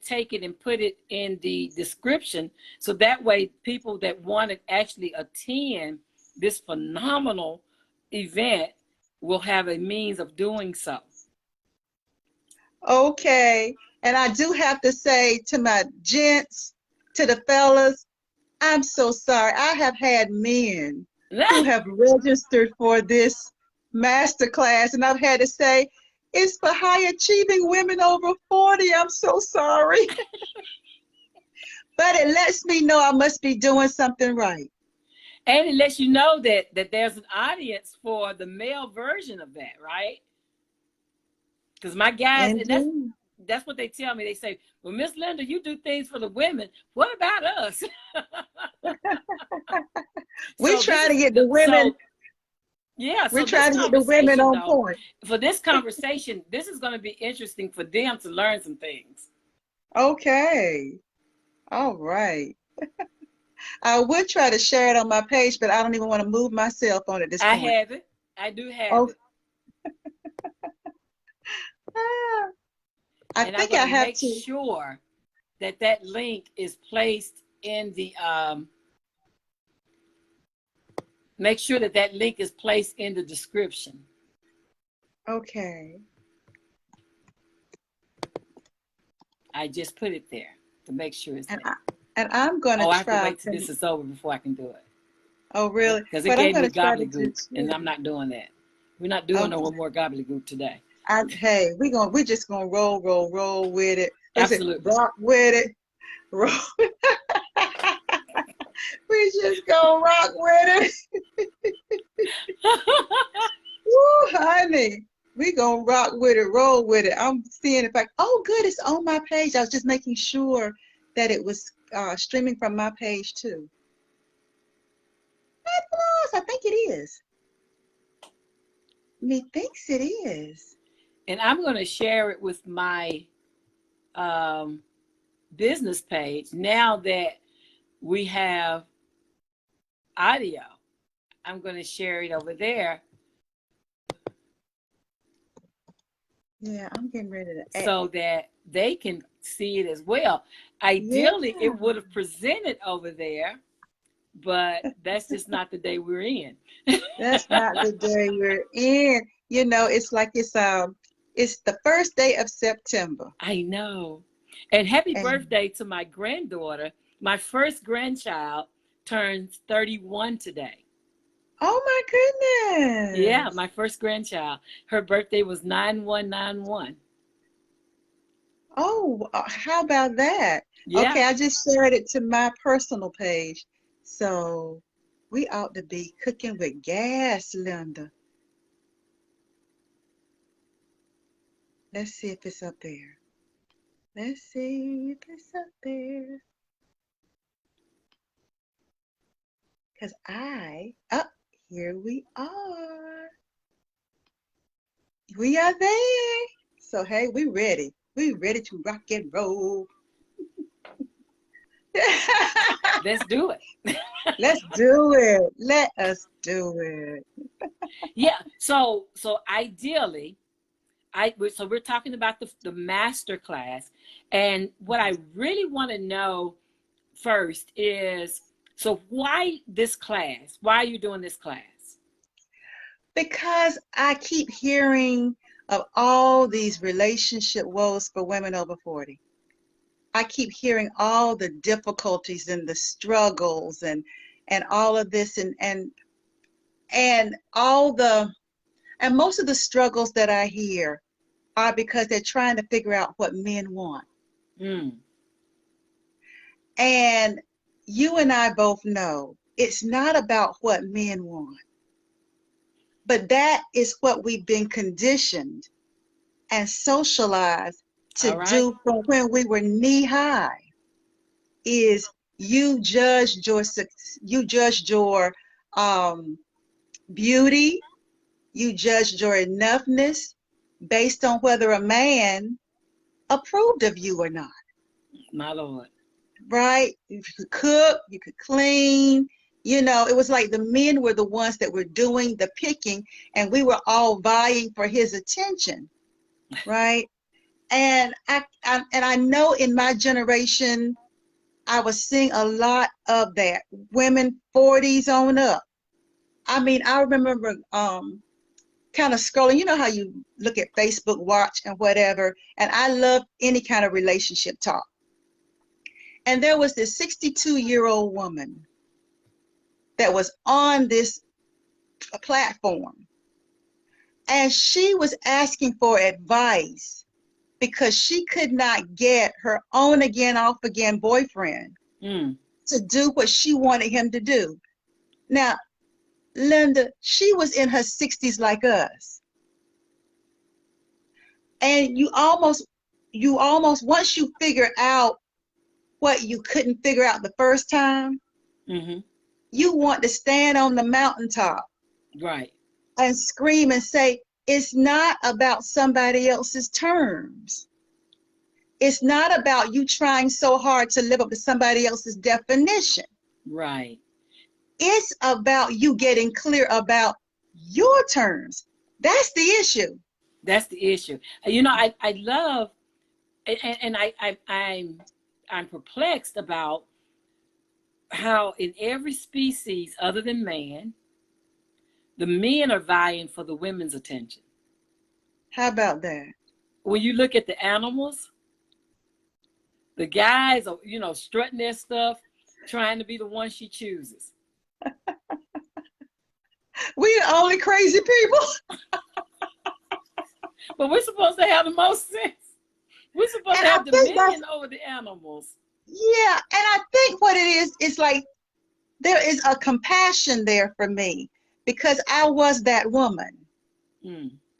take it and put it in the description, so that way people that want to actually attend this phenomenal event will have a means of doing so. Okay. And I do have to say to my gents, to the fellas, I'm so sorry. I have had men who have registered for this masterclass, and I've had to say, it's for high achieving women over 40. I'm so sorry. But it lets me know I must be doing something right. And it lets you know that there's an audience for the male version of that, right? Because my guys, and that's what they tell me. They say, well, Miss Linda, you do things for the women. What about us? We try to get the women. So, yeah, we're trying to get the women on point. For this conversation, this is going to be interesting for them to learn some things. Okay. All right. I would try to share it on my page, but I don't even want to move myself on it this point. I have it. I do have it. I think I have to make sure that that link is placed in the make sure that that link is placed in the description. Okay. I just put it there to make sure it's there. And I'm going to try. I have to wait till this is over before I can do it. Oh, really? Because it gave me gobbledygook, and I'm not doing that. We're not doing no more gobbledygook today. Hey, we're just gonna roll with it. Absolutely. Rock with it. Roll. We just gonna rock with it. Woo, honey. We gonna rock with it, roll with it. I'm seeing if oh good, it's on my page. I was just making sure that it was streaming from my page too. I think it is. Methinks it is. And I'm going to share it with my business page now that we have audio. I'm going to share it over there. Yeah, I'm getting ready to add. So that they can see it as well. Ideally, it would have presented over there, but that's just not the day we're in. That's not the day we're in. You know, it's like it's the first day of September. I know. And happy birthday to my granddaughter. My first grandchild turns 31 today. Oh my goodness. Yeah, my first grandchild. Her birthday was 9191. Oh, how about that? Yeah. Okay, I just shared it to my personal page. So we ought to be cooking with gas, Linda. Let's see if it's up there. Let's see if it's up there. Because here we are. We are there. So, hey, we ready. We ready to rock and roll. Let's do it. Let's do it. Let us do it. Yeah. So ideally, so we're talking about the master class, and what I really want to know first is, so why this class? Why are you doing this class? Because I keep hearing of all these relationship woes for women over 40. I keep hearing all the difficulties and the struggles and all of this and most of the struggles that I hear are because they're trying to figure out what men want. And you and I both know it's not about what men want, but that is what we've been conditioned and socialized to do from when we were knee high. Is you judged your beauty, you judged your enoughness based on whether a man approved of you or not. My Lord. Right? You could cook, you could clean, you know, it was like the men were the ones that were doing the picking and we were all vying for his attention, right? And I know in my generation, I was seeing a lot of that. Women 40s on up. I mean, I remember kind of scrolling. You know how you look at Facebook Watch and whatever, and I love any kind of relationship talk. And there was this 62-year-old woman that was on this platform, and she was asking for advice because she could not get her on again, off again boyfriend to do what she wanted him to do. Now, Linda, she was in her 60s like us. And you almost, once you figure out what you couldn't figure out the first time, you want to stand on the mountaintop. Right. And scream and say, it's not about somebody else's terms. It's not about you trying so hard to live up to somebody else's definition. Right. It's about you getting clear about your terms. That's the issue. That's the issue. You know, I love, and I'm perplexed about how in every species other than man, the men are vying for the women's attention. How about that? When you look at the animals, the guys are, you know, strutting their stuff, trying to be the one she chooses. We the only crazy people. But we're supposed to have the most sense. We're supposed to have dominion over the animals. Yeah, and I think what it is like there is a compassion there for me because I was that woman.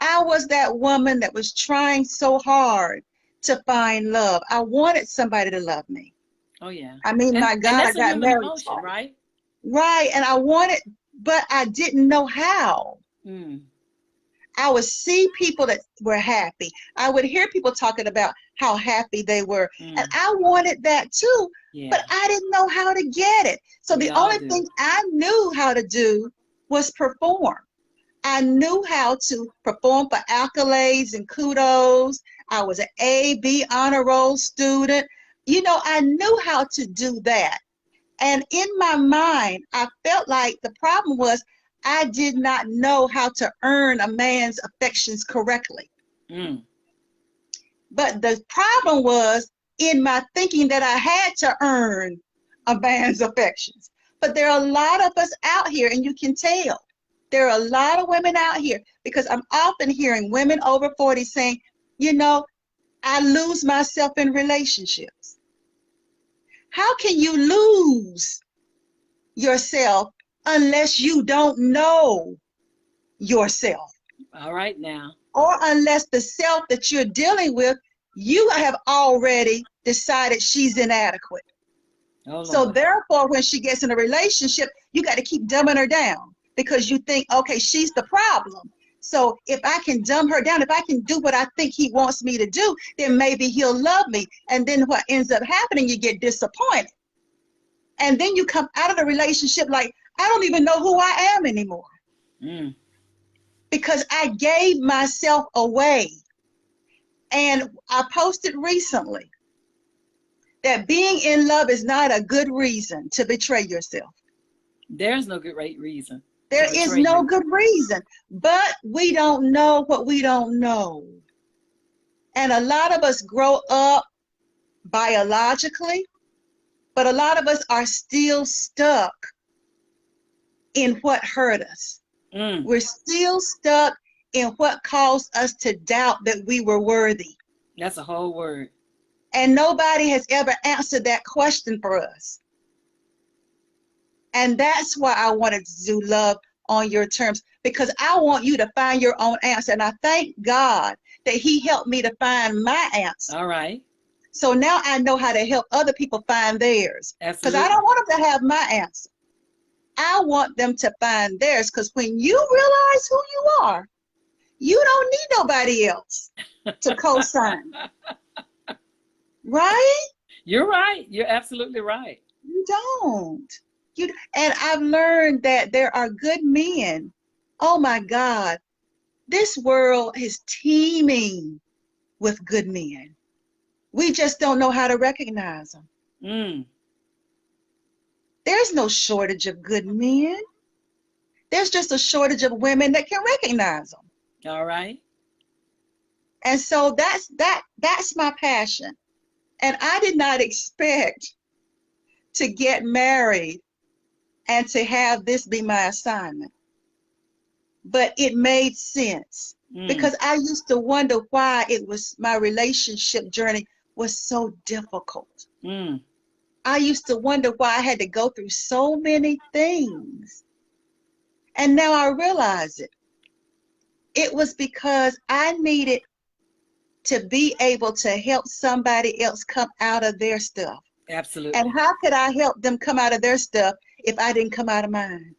I was that woman that was trying so hard to find love. I wanted somebody to love me. Oh, yeah. I mean, my God, I got married. Emotion, right? Right, and I wanted, but I didn't know how. I would see people that were happy. I would hear people talking about how happy they were. And I wanted that too, but I didn't know how to get it. So the only thing I knew how to do was perform. I knew how to perform for accolades and kudos. I was an A, B honor roll student. You know, I knew how to do that. And in my mind, I felt like the problem was I did not know how to earn a man's affections correctly. But the problem was in my thinking that I had to earn a man's affections. But there are a lot of us out here, and you can tell. There are a lot of women out here because I'm often hearing women over 40 saying, you know, I lose myself in relationships. How can you lose yourself unless you don't know yourself? All right now. Or unless the self that you're dealing with, you have already decided she's inadequate. Oh, so therefore, when she gets in a relationship, you got to keep dumbing her down because you think, okay, she's the problem. So if I can dumb her down, if I can do what I think he wants me to do, then maybe he'll love me. And then what ends up happening, you get disappointed. And then you come out of the relationship like, I don't even know who I am anymore. Because I gave myself away. And I posted recently that being in love is not a good reason to betray yourself. There's no good reason. There is no good reason. But we don't know what we don't know. And a lot of us grow up biologically, but a lot of us are still stuck in what hurt us. We're still stuck in what caused us to doubt that we were worthy. That's a whole word. And nobody has ever answered that question for us. And that's why I wanted to do Love on Your Terms, because I want you to find your own answer. And I thank God that he helped me to find my answer. All right. So now I know how to help other people find theirs. Absolutely. Because I don't want them to have my answer. I want them to find theirs, because when you realize who you are, you don't need nobody else to co-sign. Right? You're right. You're absolutely right. You don't. And I've learned that there are good men. Oh my God. This world is teeming with good men. We just don't know how to recognize them. Mm. There's no shortage of good men. There's just a shortage of women that can recognize them. All right. And so that's my passion. And I did not expect to get married and to have this be my assignment. But it made sense because I used to wonder why my relationship journey was so difficult. Mm. I used to wonder why I had to go through so many things. And now I realize it. It was because I needed to be able to help somebody else come out of their stuff. Absolutely. And how could I help them come out of their stuff if I didn't come out of mine?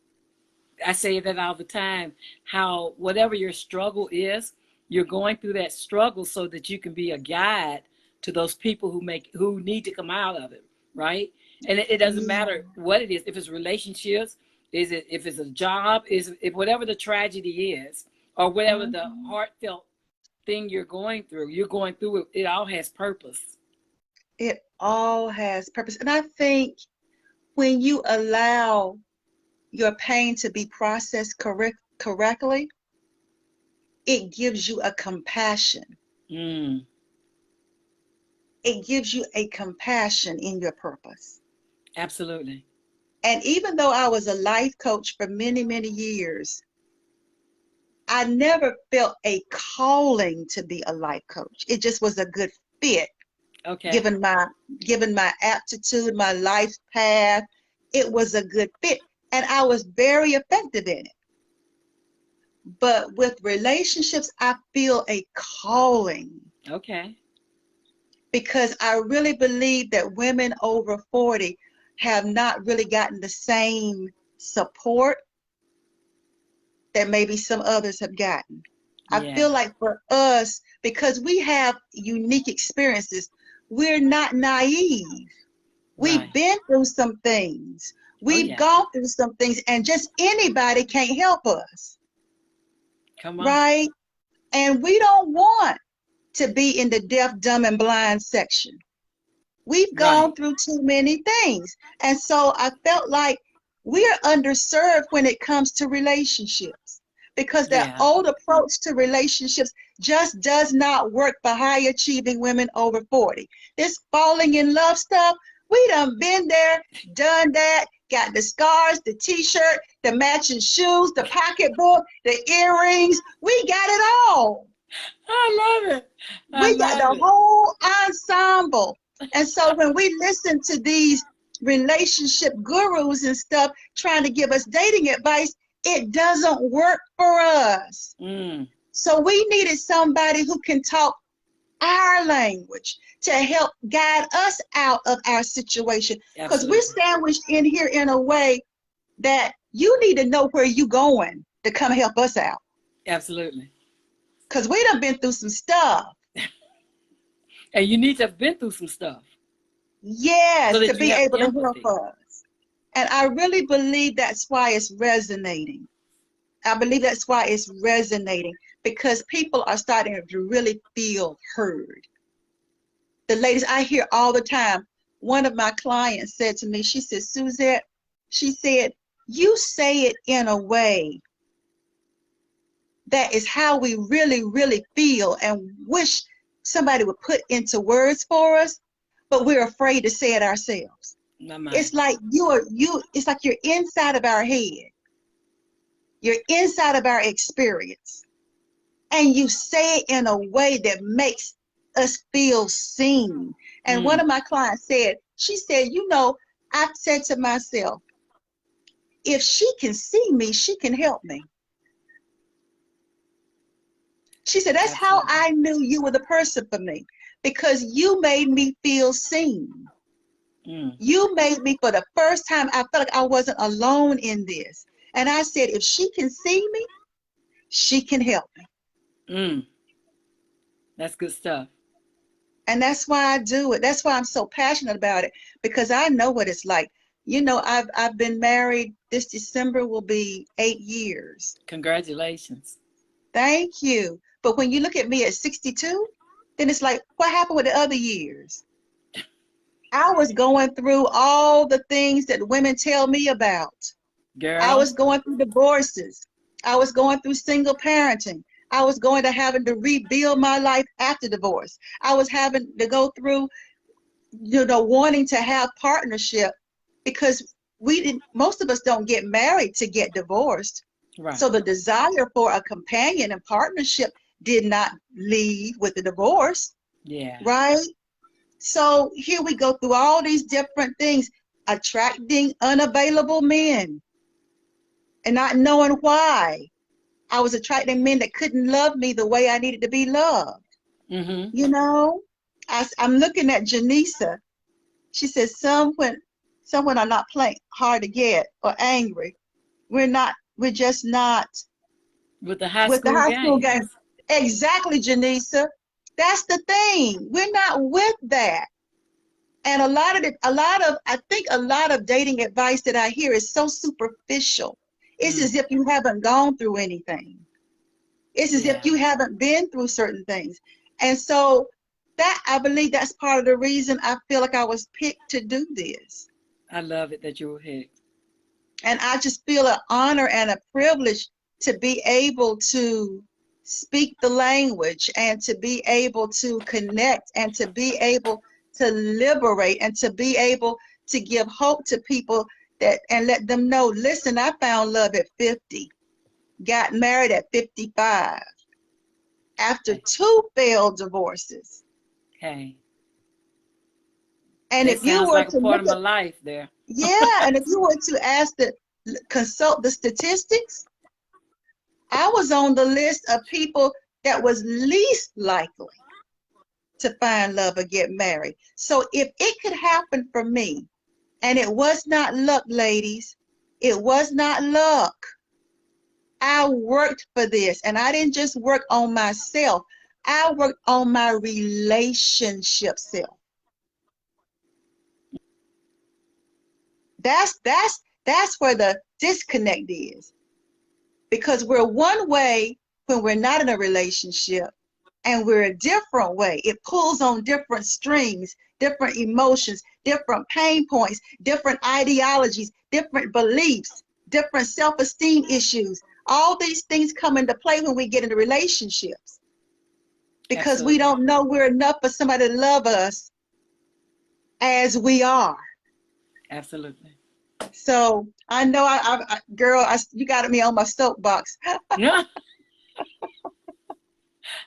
I say that all the time, how whatever your struggle is, you're going through that struggle so that you can be a guide to those people who need to come out of it, right? And it doesn't matter what it is, if it's relationships, if it's a job, if whatever the tragedy is, or whatever the heartfelt thing you're going through it, it all has purpose. It all has purpose. And I think when you allow your pain to be processed correctly, it gives you a compassion. Mm. It gives you a compassion in your purpose. Absolutely. And even though I was a life coach for many, many years, I never felt a calling to be a life coach. It just was a good fit. Okay. Given my aptitude, my life path, it was a good fit. And I was very effective in it. But with relationships, I feel a calling. Okay. Because I really believe that women over 40 have not really gotten the same support that maybe some others have gotten. Yeah. I feel like for us, because we have unique experiences, we're not naive. We've been through some things. We've gone through some things, and just anybody can't help us. Come on. Right? And we don't want to be in the deaf, dumb, and blind section. We've gone through too many things. And so I felt like we're underserved when it comes to relationships, because that old approach to relationships just does not work for high achieving women over 40. This falling in love stuff, we done been there, done that, got the scars, the t-shirt, the matching shoes, the pocketbook, the earrings. We got it all. I love it. We got the whole ensemble. And so when we listen to these relationship gurus and stuff trying to give us dating advice, it doesn't work for us. So we needed somebody who can talk our language to help guide us out of our situation. Because we're sandwiched in here in a way that you need to know where you're going to come help us out. Absolutely. Because we done been through some stuff. And you need to have been through some stuff. Yes, so to be able empathy. to help us. And I really believe that's why it's resonating. I believe that's why it's resonating, because people are starting to really feel heard. The ladies I hear all the time, one of my clients said to me, she said, Suzette, she said, you say it in a way that is how we really, really feel and wish somebody would put into words for us, but we're afraid to say it ourselves. It's like it's like you're inside of our head. You're inside of our experience. And you say it in a way that makes us feel seen. And one of my clients said, she said, I've said to myself, if she can see me, she can help me. She said, that's how I knew you were the person for me, because you made me feel seen. You made me, for the first time, I felt like I wasn't alone in this. And I said, if she can see me, she can help me. That's good stuff. And that's why I do it. That's why I'm so passionate about it, because I know what it's like. I've been married. This December will be 8 years. Congratulations. Thank you. But when you look at me at 62, Then it's like, what happened with the other years? I was going through all the things that women tell me about. I Girl. was going through divorces. I was going through single parenting. I was going to having to rebuild my life after divorce. I was having to go through, wanting to have partnership because most of us don't get married to get divorced. Right. So the desire for a companion and partnership did not leave with the divorce, Yeah. right? So here we go through all these different things, attracting unavailable men and not knowing why. I was attracting men that couldn't love me the way I needed to be loved. Mm-hmm. You know, I'm looking at Janisa. She says, someone are not playing hard to get or angry. We're just not With the high with the school high school games. game. Exactly, Janisa. That's the thing. We're not with that. And I think a lot of dating advice that I hear is so superficial. It's as if you haven't gone through anything. It's as if Yeah. you haven't been through certain things. And so that, I believe that's part of the reason I feel like I was picked to do this. I love it that you were here. And I just feel an honor and a privilege to be able to speak the language and to be able to connect and to be able to liberate and to be able to give hope to people and let them know, listen, I found love at 50, got married at 55 after Hey. 2 failed divorces. Hey. And That if you sounds were like a to part look of my at, life there. yeah, and if you were to consult the statistics, I was on the list of people that was least likely to find love or get married. So if it could happen for me, and it was not luck, ladies, it was not luck. I worked for this, and I didn't just work on myself. I worked on my relationship self. That's where the disconnect is. Because we're one way when we're not in a relationship, and we're a different way. It pulls on different strings, different emotions, different pain points, different ideologies, different beliefs, different self-esteem issues. All these things come into play when we get into relationships because we Absolutely. don't know we're enough for somebody to love us as we are. Absolutely. So I know, girl, you got me on my soapbox. Yeah.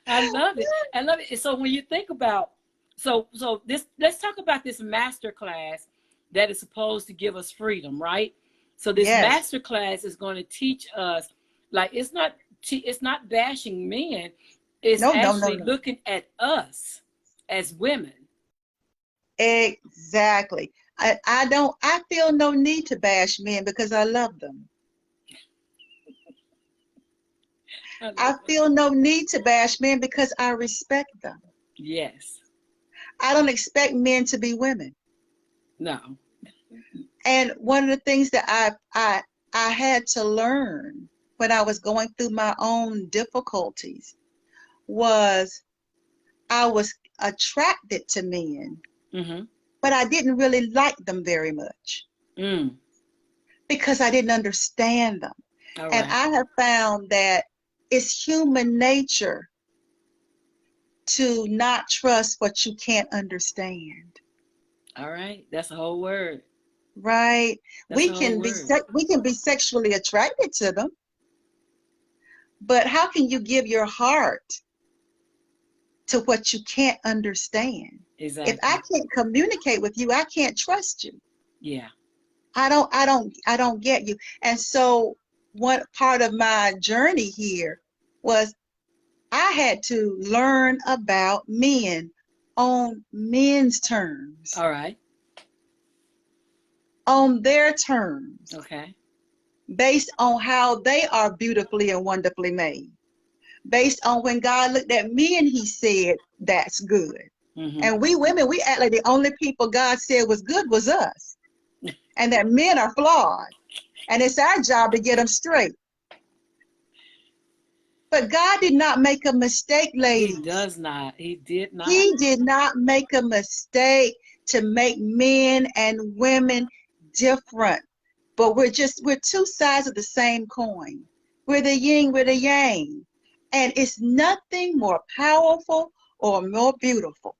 I love it. I love it. So when you think about so this let's talk about this master class that is supposed to give us freedom, right? So this Yes. master class is going to teach us like it's not bashing men. It's No, no, no, actually no. looking at us as women. Exactly. I feel no need to bash men because I love them. I love I it. feel no need to bash men because I respect them. Yes. I don't expect men to be women. No. And one of the things that I had to learn when I was going through my own difficulties was I was attracted to men, Mm-hmm. but I didn't really like them very much Mm. because I didn't understand them. All And right. I have found that it's human nature to not trust what you can't understand, All right. That's a whole word. right? That's We a whole can be word. we can be sexually attracted to them, but how can you give your heart to what you can't understand? If I Exactly. can't communicate with you, I can't trust you. Yeah. I don't get you. And so one part of my journey here was I had to learn about men on men's terms, All right. on their terms, Okay. based on how they are beautifully and wonderfully made, based on when God looked at me and he said, that's good. Mm-hmm. And we women, we act like the only people God said was good was us, and that men are flawed. And it's our job to get them straight. But God did not make a mistake, He ladies. does not. He did not. He did not make a mistake to make men and women different. But we're two sides of the same coin. We're the yin, we're the yang. And it's nothing more powerful or more beautiful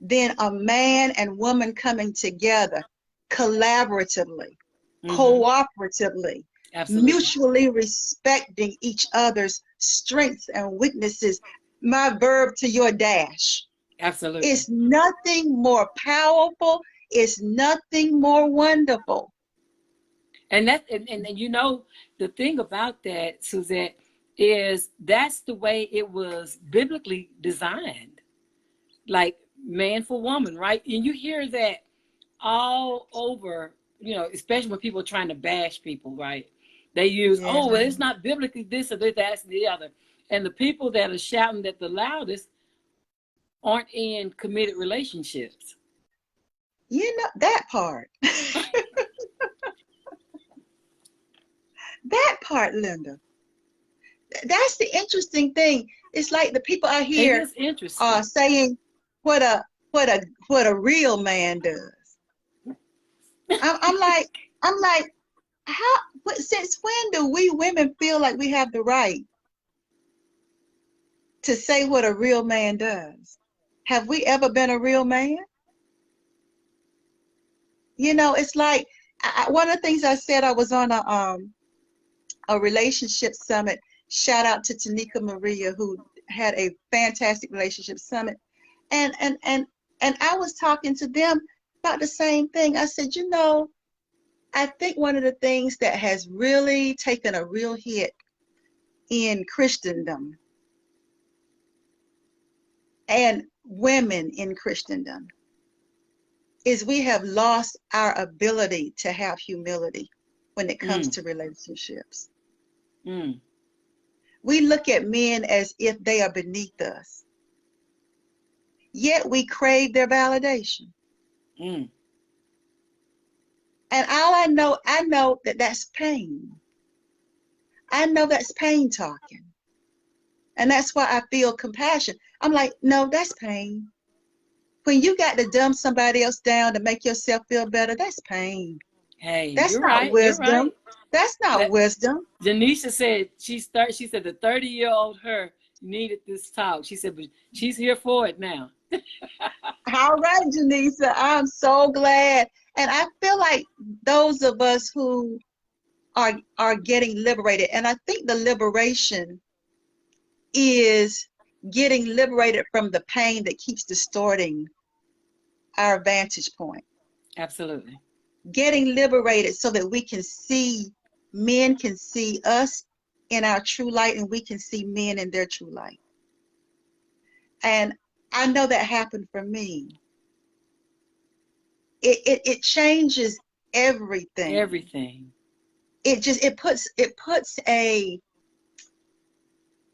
than a man and woman coming together collaboratively, Mm-hmm. cooperatively, Absolutely. mutually respecting each other's strengths and weaknesses. My verb to your dash. Absolutely. It's nothing more powerful. It's nothing more wonderful. And you know, the thing about that, Suzette, is that's the way it was biblically designed. Like man for woman, right? And you hear that all over, especially when people are trying to bash people, right? They use, Yeah. oh, well, it's not biblically this or that, that's the other. And the people that are shouting that the loudest aren't in committed relationships. You know, that part. That part, Linda. That's the interesting thing. It's like the people out It here is are interesting. saying what a real man does. I'm like, how, since when do we women feel like we have the right to say what a real man does? Have we ever been a real man? You know, it's like one of the things I said, I was on a relationship summit. Shout out to Tanika Maria, who had a fantastic relationship summit. And and and and I was talking to them about the same thing. I said, you know, I think one of the things that has really taken a real hit in Christendom and women in Christendom is we have lost our ability to have humility when it comes Mm, to relationships. mm, We look at men as if they are beneath us, yet we crave their validation. mm. And all I know that that's pain. I know that's pain talking. And that's why I feel compassion. I'm like, no, that's pain. When you got to dumb somebody else down to make yourself feel better, that's pain. Hey, That's you're not right. You're wisdom. right. That's not That wisdom. Janisha said she said the 30-year-old her needed this talk. She said, but she's here for it now. All right, Janisa, I'm so glad. And I feel like those of us who are getting liberated, and I think the liberation is getting liberated from the pain that keeps distorting our vantage point. Absolutely. Getting liberated so that we can see, men can see us in our true light and we can see men in their true light. And I know that happened for me. It changes everything. Everything.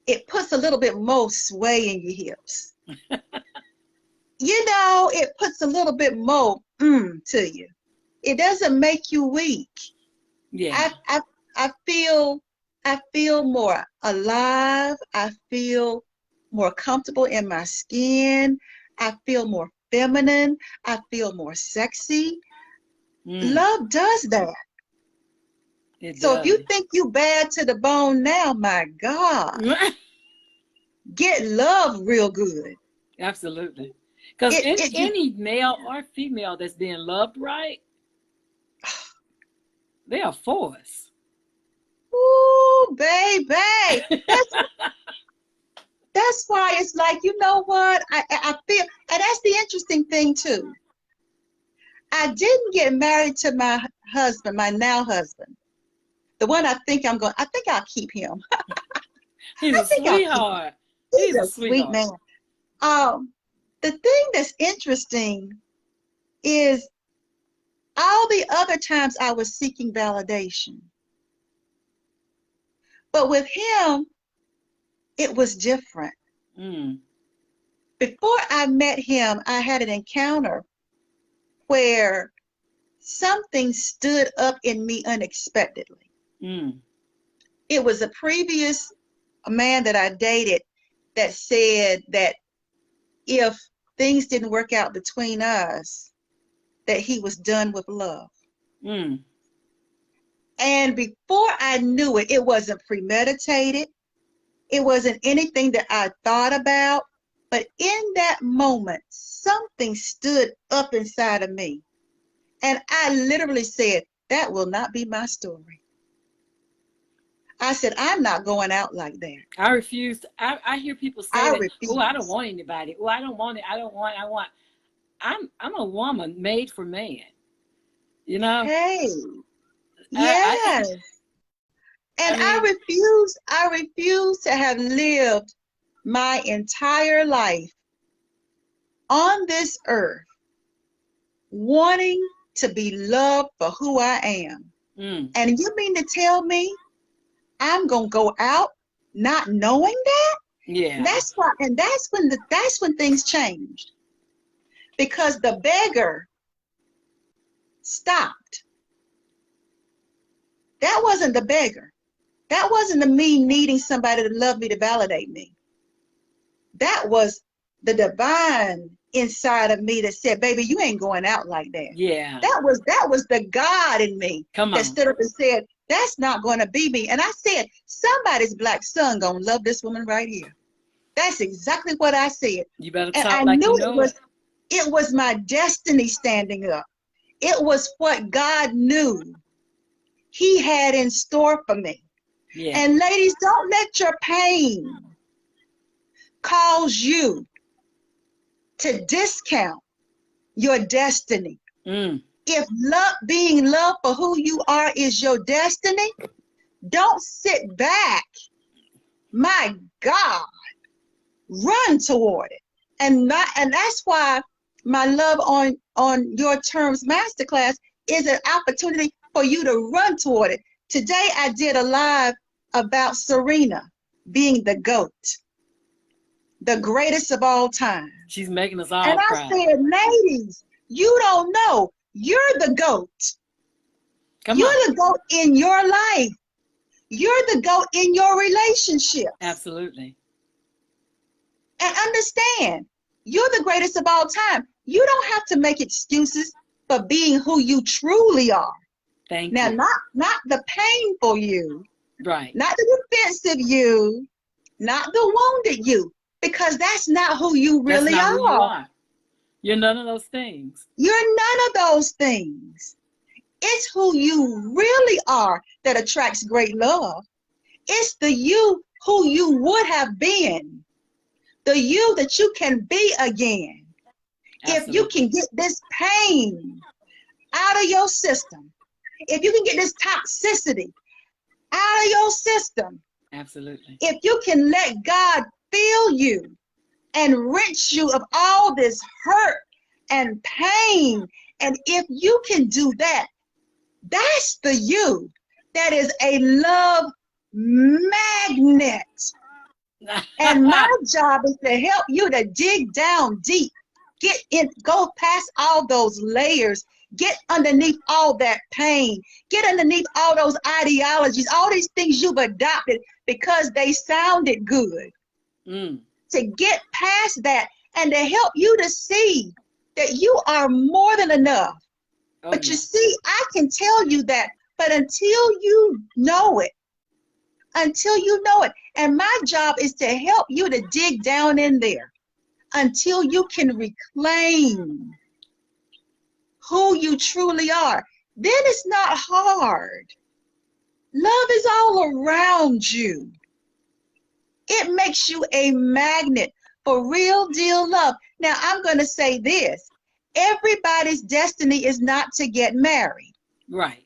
It puts a little bit more sway in your hips. You know, it puts a little bit more to you. It doesn't make you weak. Yeah. I feel more alive. I feel more comfortable in my skin. I feel more feminine. I feel more sexy. Mm, Love does that. it So if you does. think you bad to the bone now, my God, get love real good. Absolutely. Because It it just any male or female that's being loved right, they are for us. ooh, baby. That's why it's like, you know what? I feel, and that's the interesting thing too. I didn't get married to my husband, my now husband. The one I think I'll keep him. He's I a think I'll keep him. sweetheart. He's He's a a sweet sweetheart. man. Um, the thing that's interesting is all the other times I was seeking validation, but with him, it was different. Mm, Before I met him, I had an encounter where something stood up in me unexpectedly. mm, It was a previous a man that I dated that said that if things didn't work out between us, that he was done with love. Mm. And before I knew it, it wasn't premeditated. It wasn't anything that I thought about. But in that moment, something stood up inside of me. And I literally said, that will not be my story. I said, I'm not going out like that. I refuse. I hear people say I that, oh, I don't refuse. want anybody. Oh, I don't want it. I want. I'm a woman made for man. You know? Hey, I yes. And I mean, I refuse to have lived my entire life on this earth wanting to be loved for who I am. mm, And you mean to tell me I'm gonna go out not knowing that? yeah. That's why, and that's when things changed. Because the beggar stopped. That wasn't the beggar. That wasn't the me needing somebody to love me to validate me. That was the divine inside of me that said, baby, you ain't going out like that. Yeah. That was the God in me Come that on. stood up and said, that's not going to be me. And I said, somebody's black son gonna love this woman right here. That's exactly what I said. You better And talk I like you knew know it. it was my destiny standing up. It was what God knew he had in store for me. Yeah. And ladies, don't let your pain cause you to discount your destiny. Mm. If love, being loved for who you are is your destiny, don't sit back. My God, run toward it. And that's why my love on Your Terms Masterclass is an opportunity for you to run toward it. Today I did a live about Serena being the GOAT, the greatest of all time. She's making us And all I proud. said, ladies, you don't know. You're the GOAT. Come on. You're the GOAT in your life. You're the GOAT in your relationships. Absolutely. And understand, you're the greatest of all time. You don't have to make excuses for being who you truly are. Thank Now, you. not the painful you, Right. not the defensive you, not the wounded you, because that's not who you That's really not who you are. are. You're none of those things. You're none of those things. It's who you really are that attracts great love. It's the you who you would have been, the you that you can be again. If you Absolutely. can get this pain out of your system, if you can get this toxicity out of your system, Absolutely. if you can let God fill you and rinse you of all this hurt and pain, and if you can do that, that's the you that is a love magnet. And my job is to help you to dig down deep, get in, go past all those layers, get underneath all that pain, get underneath all those ideologies, all these things you've adopted because they sounded good. Mm. To get past that and to help you to see that you are more than enough. Oh, But yeah. you see, I can tell you that, but until you know it, and my job is to help you to dig down in there until you can reclaim who you truly are. Then it's not hard. Love is all around you. It makes you a magnet for real deal love. Now, I'm going to say this. Everybody's destiny is not to get married. Right.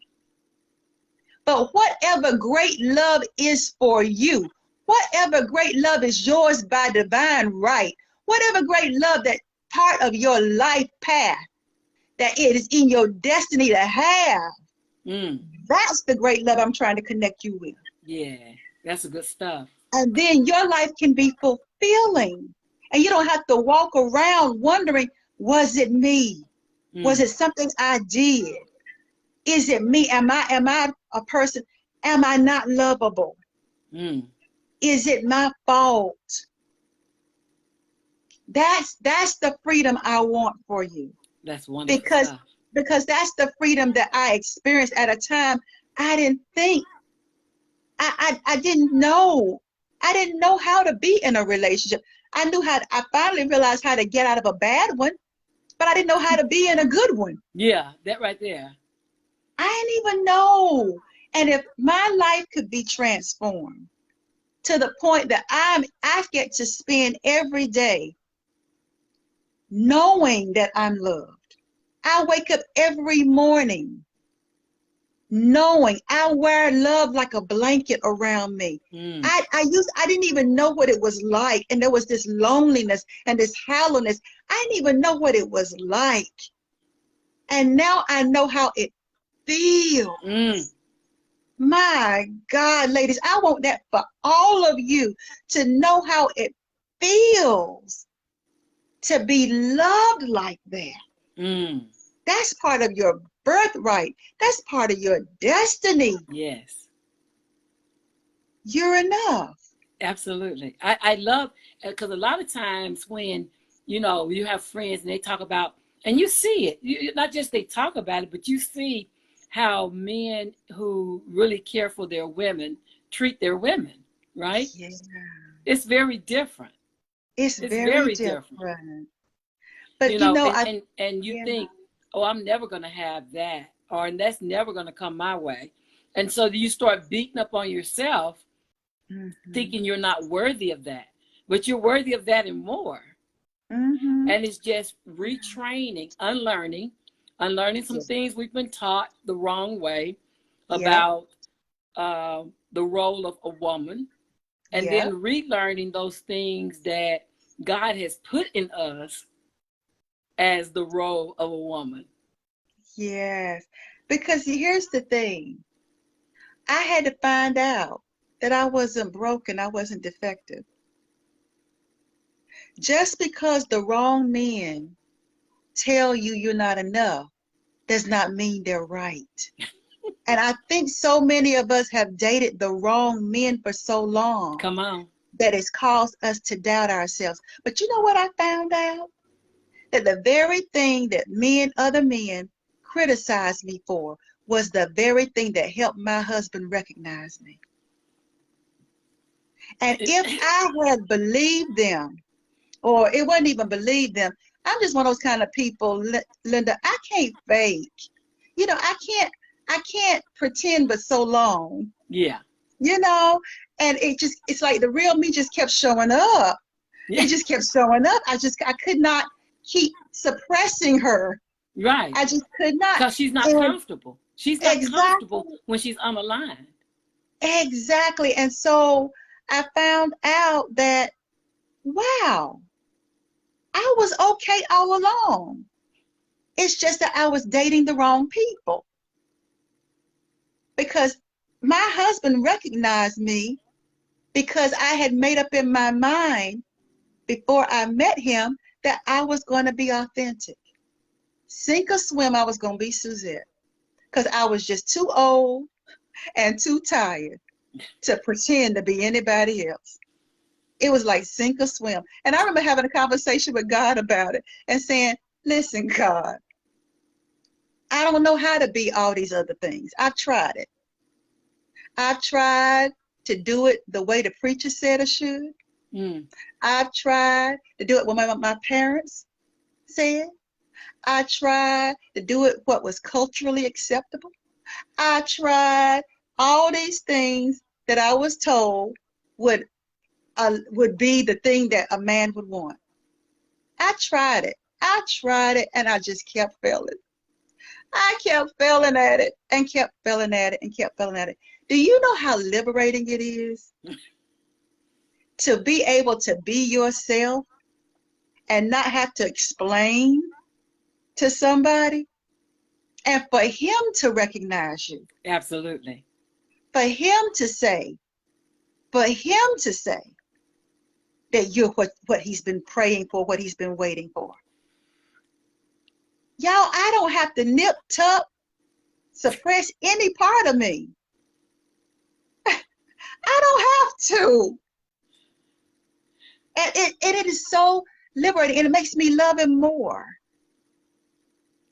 But whatever great love is for you, whatever great love is yours by divine right, whatever great love that part of your life path that it is in your destiny to have, that's the great love I'm trying to connect you with. Yeah. That's the good stuff. And then your life can be fulfilling. And you don't have to walk around wondering, was it me? Was it something I did? Is it me? Am I a person? Am I not lovable? Is Is it my fault? That's the freedom I want for you. That's wonderful Because stuff. that's the freedom that I experienced at a time I didn't think I didn't know. I didn't know how to be in a relationship. I finally realized how to get out of a bad one, but I didn't know how to be in a good one. Yeah, that right there. I didn't even know. And if my life could be transformed to the point that I get to spend every day knowing that I'm loved. I wake up every morning knowing I wear love like a blanket around me. Mm. I didn't even know what it was like. And there was this loneliness and this hollowness. I didn't even know what it was like. And now I know how it feels. Mm. My God, ladies, I want that for all of you to know how it feels to be loved like that. Mm. That's part of your birthright. That's part of your destiny. Yes, You're enough. absolutely. I love, because a lot of times when, you have friends and they talk about, and you see it, not just they talk about it, but you see how men who really care for their women treat their women, right? Yeah, It's very different. it's It's very very different. different. But you know, And you yeah. think, oh, I'm never going to have that, or that's never going to come my way. And so you start beating up on yourself, Mm-hmm. thinking you're not worthy of that, but you're worthy of that and more. Mm-hmm. And it's just retraining, unlearning some Yes. things we've been taught the wrong way Yep. about the role of a woman, and then Yep. relearning those things that God has put in us as the role of a woman. Yes. Because here's the thing. I had to find out that I wasn't broken, I wasn't defective. Just because the wrong men tell you you're not enough does not mean they're right. And I think so many of us have dated the wrong men for so long Come on. that it's caused us to doubt ourselves. But you know what I found out? That the very thing that other men criticized me for was the very thing that helped my husband recognize me. And if I had believed them, or it wasn't even believe them, I'm just one of those kind of people, Linda, I can't fake. I can't pretend but so long, Yeah. you know, and it's like the real me just kept showing up. Yeah. It just kept showing up. I could not keep suppressing her. Right. I just could not. Because she's not And comfortable. She's not comfortable exactly, when she's unaligned. exactly. And so I found out that, wow, I was okay all along. It's just that I was dating the wrong people because my husband recognized me because I had made up in my mind before I met him that I was going to be authentic. Sink or swim, I was going to be Suzette because I was just too old and too tired to pretend to be anybody else. It was like sink or swim. And I remember having a conversation with God about it and saying, listen, God, I don't know how to be all these other things. I've tried it. I've tried to do it the way the preacher said I should. Mm. I've tried to do it what my parents said. I tried to do it what was culturally acceptable. I tried all these things that I was told would be the thing that a man would want. I tried it. I tried it and I just kept failing. I kept failing at it and kept failing at it and kept failing at it. Do you know how liberating it is to be able to be yourself and not have to explain to somebody and for him to recognize you, Absolutely. for him to say, for him to say that you're what he's been praying for, what he's been waiting for. Y'all, I don't have to nip, tuck, suppress any part of me. I don't have to. And it is so liberating, and it makes me love him more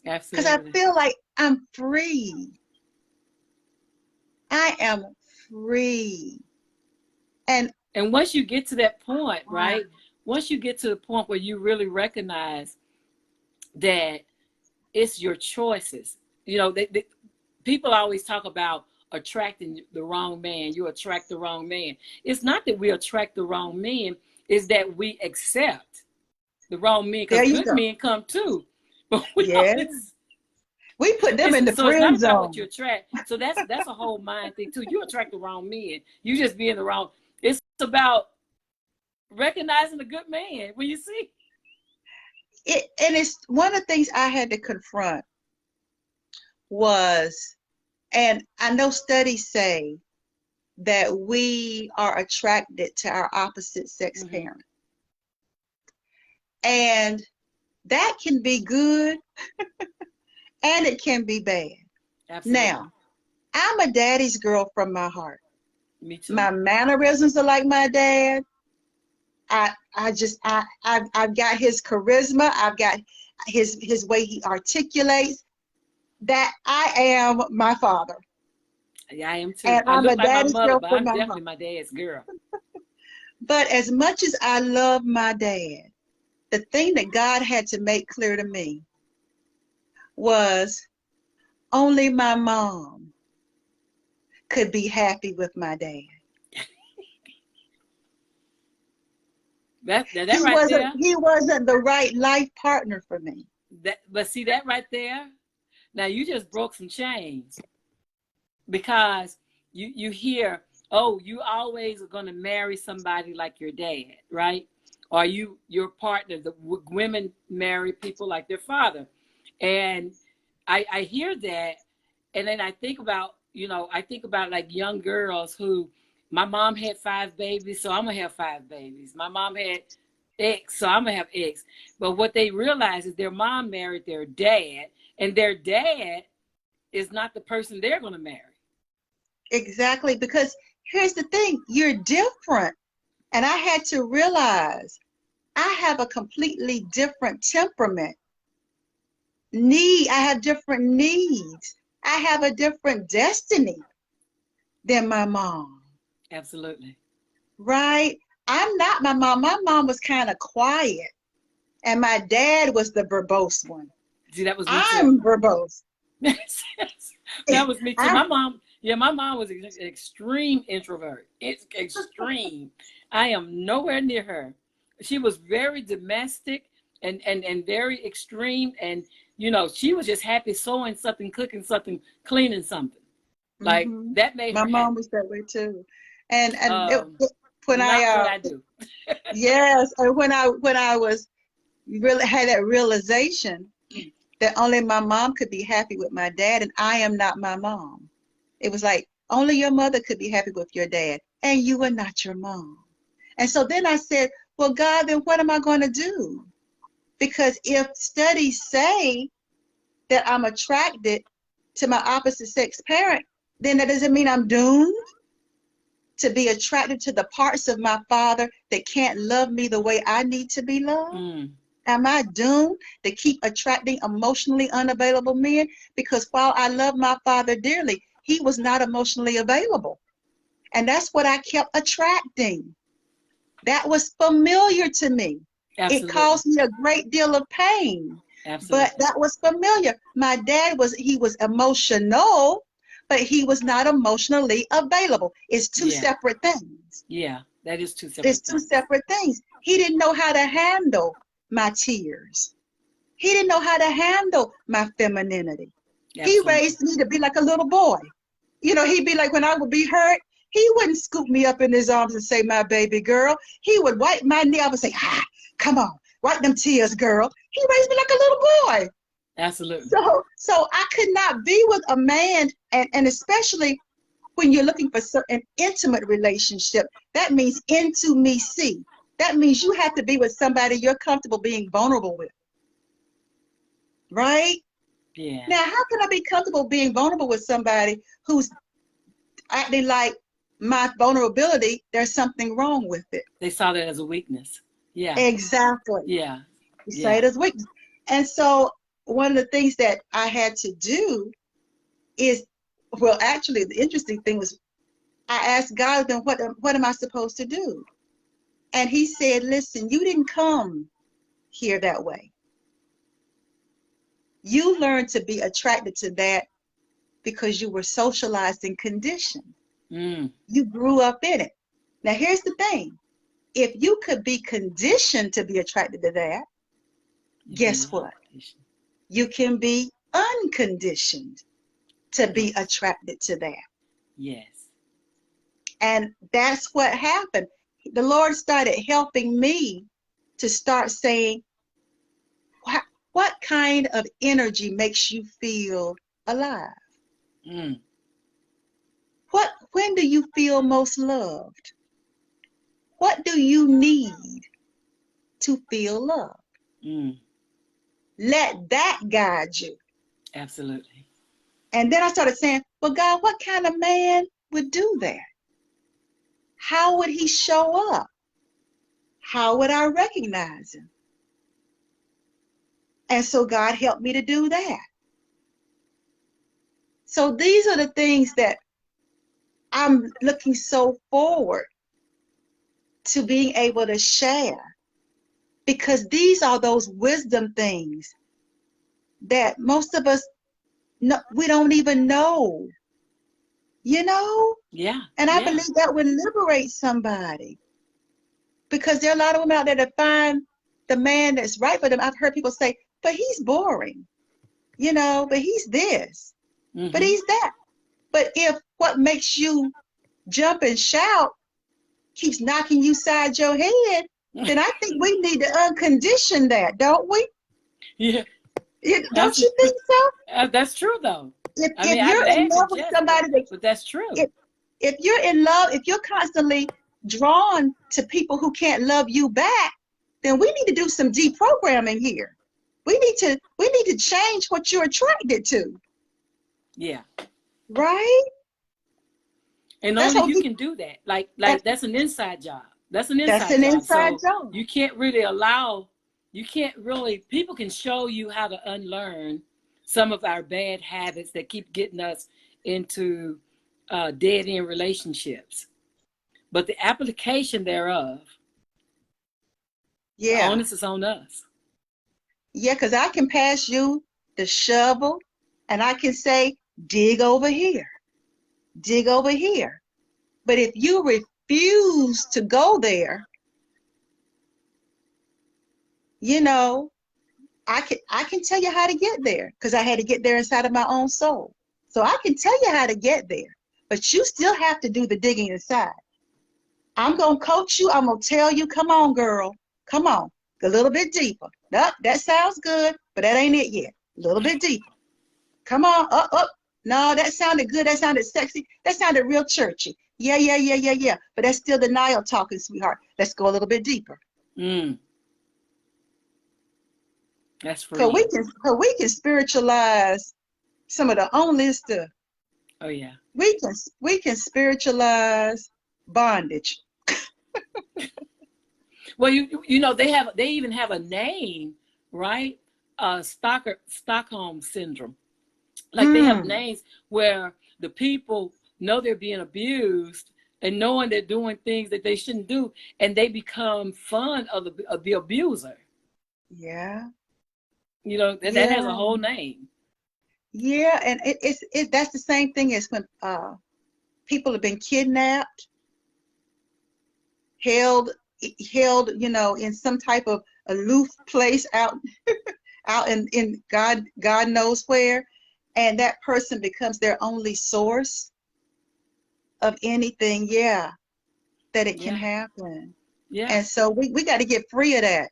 because I Absolutely. feel like I'm free. I am free. And And once you get to that point, wow. right? Once you get to the point where you really recognize that it's your choices, you know, people always talk about attracting the wrong man. You attract the wrong man. It's not that we attract the wrong men, it's that we accept the wrong men, because There you good go. men come too. But we Yeah. always, We put them in the so it's not friend about what you zone. attract. So that's a whole mind thing too. You attract the wrong men. You just be in the wrong. It's about recognizing a good man when you see. And it's one of the things I had to confront was, and I know studies say that we are attracted to our opposite sex Mm-hmm. parent. And that can be good and it can be bad. Absolutely. Now, I'm a daddy's girl from my heart. Me too. My mannerisms are like my dad. I've got his charisma. I've got his way he articulates. That I am my father. Yeah, I am too. And I I'm look a like my daddy's mother, girl but from I'm my definitely heart. my dad's girl. But as much as I love my dad, the thing that God had to make clear to me was only my mom could be happy with my dad. That right there. He wasn't the right life partner for me. But see that right there. Now you just broke some chains, because you hear, oh, you always are going to marry somebody like your dad, right? Or your partner. The women marry people like their father, and I hear that, and then I think about, I think about like young girls who, my mom had 5 babies, so I'm gonna have 5 babies. My mom had X, so I'm gonna have X. But what they realize is their mom married their dad, and their dad is not the person they're gonna marry. Exactly, because here's the thing, you're different. And I had to realize I have a completely different temperament. I have different needs. I have a different destiny than my mom, Absolutely. right? I'm not my mom. My mom was kind of quiet, and my dad was the verbose one. See, that was me too. I'm verbose. That was me too. I, My mom was an extreme introvert. It's extreme. I am nowhere near her. She was very domestic and very extreme. And, she was just happy sewing something, cooking something, cleaning something. Like hmm that made My her mom happy. was that way too. And when Not what I I do. yes, and when I was really had that realization that only my mom could be happy with my dad, and I am not my mom. It was like only your mother could be happy with your dad, and you are not your mom. And so then I said, well, God, then what am I going to do? Because if studies say that I'm attracted to my opposite sex parent, then that doesn't mean I'm doomed to be attracted to the parts of my father that can't love me the way I need to be loved. Mm, Am I doomed to keep attracting emotionally unavailable men? Because while I love my father dearly, he was not emotionally available. And that's what I kept attracting. That was familiar to me. It absolutely. caused me a great deal of pain, but Absolutely. that was familiar. My dad he was emotional, but he was not emotionally available. It's two Yeah. separate things. Yeah. That is two It's separate two things. separate things. He didn't know how to handle my tears. He didn't know how to handle my femininity. He Absolutely. raised me to be like a little boy. He'd be like, when I would be hurt, he wouldn't scoop me up in his arms and say, my baby girl. He would wipe my knee up and say, come on, wipe them tears, girl. He raised me like a little boy. Absolutely. So I could not be with a man, and especially when you're looking for an intimate relationship, that means intimacy. That means you have to be with somebody you're comfortable being vulnerable with, right? Yeah. Now, how can I be comfortable being vulnerable with somebody who's acting like my vulnerability, there's something wrong with it? They saw that as a weakness. Yeah. Exactly. Yeah. You say Yeah. it as weakness. And so one of the things that I had to do is, well, actually, the interesting thing was I asked God, then what am I supposed to do? And he said, listen, you didn't come here that way. You learned to be attracted to that because you were socialized and conditioned. Mm. You grew up in it. Now, here's the thing. If you could be conditioned to be attracted to that, You can be guess what? unconditional. You can be unconditioned to be Yes. attracted to that. Yes. And that's what happened. The Lord started helping me to start saying, what, what kind of energy makes you feel alive? Mm. When do you feel most loved? What do you need to feel loved? Mm. Let that guide you. Absolutely. And then I started saying, well, God, what kind of man would do that? How would he show up? How would I recognize him? And so God helped me to do that. So these are the things that I'm looking so forward to being able to share, because these are those wisdom things that most of us, no, we don't even know, you know? Yeah. And I Yeah. believe that would liberate somebody, because there are a lot of women out there that find the man that's right for them. I've heard people say, but he's boring, but he's this, but Mm-hmm. he's that. But if what makes you jump and shout keeps knocking you side your head, then I think we need to uncondition that, don't we? Yeah. Don't That's you think so? that's true though. I If mean, I'm you're in glad to love with jest, somebody that, but that's true. if, if you're in love, if you're constantly drawn to people who can't love you back, then we need to do some deprogramming here. We need to change what you're attracted to, Yeah. right? And That's only how you we, can do that. that, Like that's an inside job. That's an that's inside an job. inside So job. you can't really, people can show you how to unlearn some of our bad habits that keep getting us into dead end relationships. But the application thereof, the Yeah. onus is on us. Yeah, because I can pass you the shovel and I can say, dig over here, dig over here. But if you refuse to go there, you know, I can tell you how to get there, because I had to get there inside of my own soul. So I can tell you how to get there, but you still have to do the digging inside. I'm gonna coach you. I'm gonna tell you, come on, girl, come on, a little bit deeper. No, that sounds good, but that ain't it yet. A little bit deeper. Come on, up, up. No, that sounded good. That sounded sexy. That sounded real churchy. Yeah, yeah, yeah, yeah, yeah. But that's still denial talking, sweetheart. Let's go a little bit deeper. Mm, that's Cause we freeing. can, cause we can spiritualize some of the only stuff. Oh yeah. We can spiritualize bondage. Well, you know they even have a name, right? Stockholm syndrome. Like they have Mm, names where the people know they're being abused and knowing they're doing things that they shouldn't do, and they become fun of the abuser. yeah, You know that has a yeah, whole name. yeah. And that's the same thing as when people have been kidnapped, held held, in some type of aloof place out in God knows where, and that person becomes their only source of anything. Yeah, that it can Yeah, happen. yeah, And so we got to get free of that,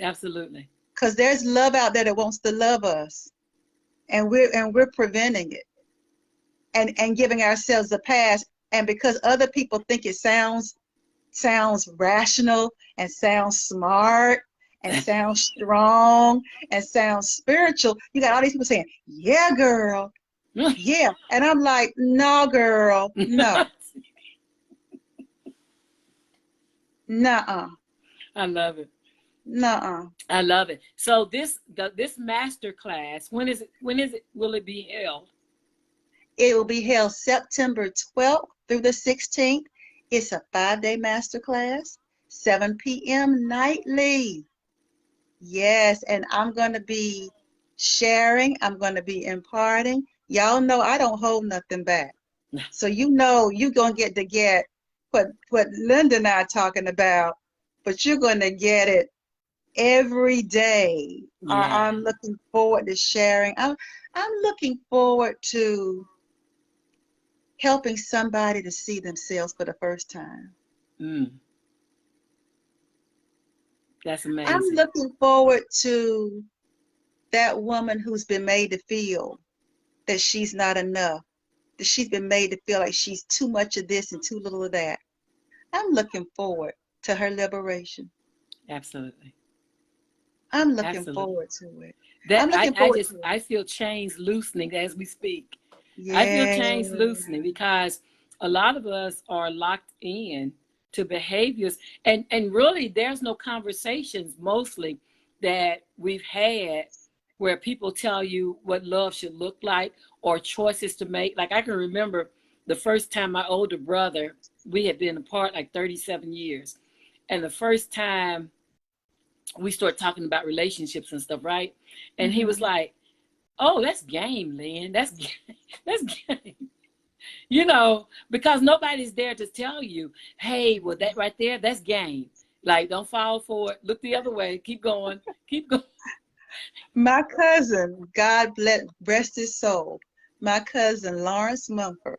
absolutely. because there's love out there that wants to love us, and we're preventing it, and giving ourselves a pass. And because other people think it sounds rational and sounds smart and sounds strong and sounds spiritual, you got all these people saying, yeah, girl, yeah. And I'm like, no, girl, no, nuh-uh. I love it. Nuh-uh. I love it. So this master class, when is it? When is it? Will it be held? It will be held September 12th through the 16th. It's a 5-day masterclass, 7 p.m. nightly. Yes, and I'm going to be sharing, I'm going to be imparting. Y'all know I don't hold nothing back. So you know you're going to get what Linda and I are talking about, but you're going to get it every day. Yeah. I'm looking forward to sharing. I'm looking forward to helping somebody to see themselves for the first time. Mm, that's I'm amazing. looking forward to that woman who's been made to feel that she's not enough, that she's been made to feel like she's too much of this and too little of that. I'm looking forward to her liberation. Absolutely. I'm looking Absolutely. forward to it. That I'm looking forward to it. I feel chains loosening as we speak. I feel Yeah. chains loosening because a lot of us are locked in to behaviors, and really there's no conversations mostly that we've had where people tell you what love should look like or choices to make. Like I can remember the first time my older brother, we had been apart like 37 years, and the first time we started talking about relationships and stuff, right? And he was Mm-hmm. like, "Oh, that's game, Lynn. That's game. That's game." You know, because nobody's there to tell you, "Hey, well, that right there, that's game. Like, don't fall for it. Look the other way. Keep going. Keep going." My cousin, God bless, rest his soul, my cousin Lawrence Mumford,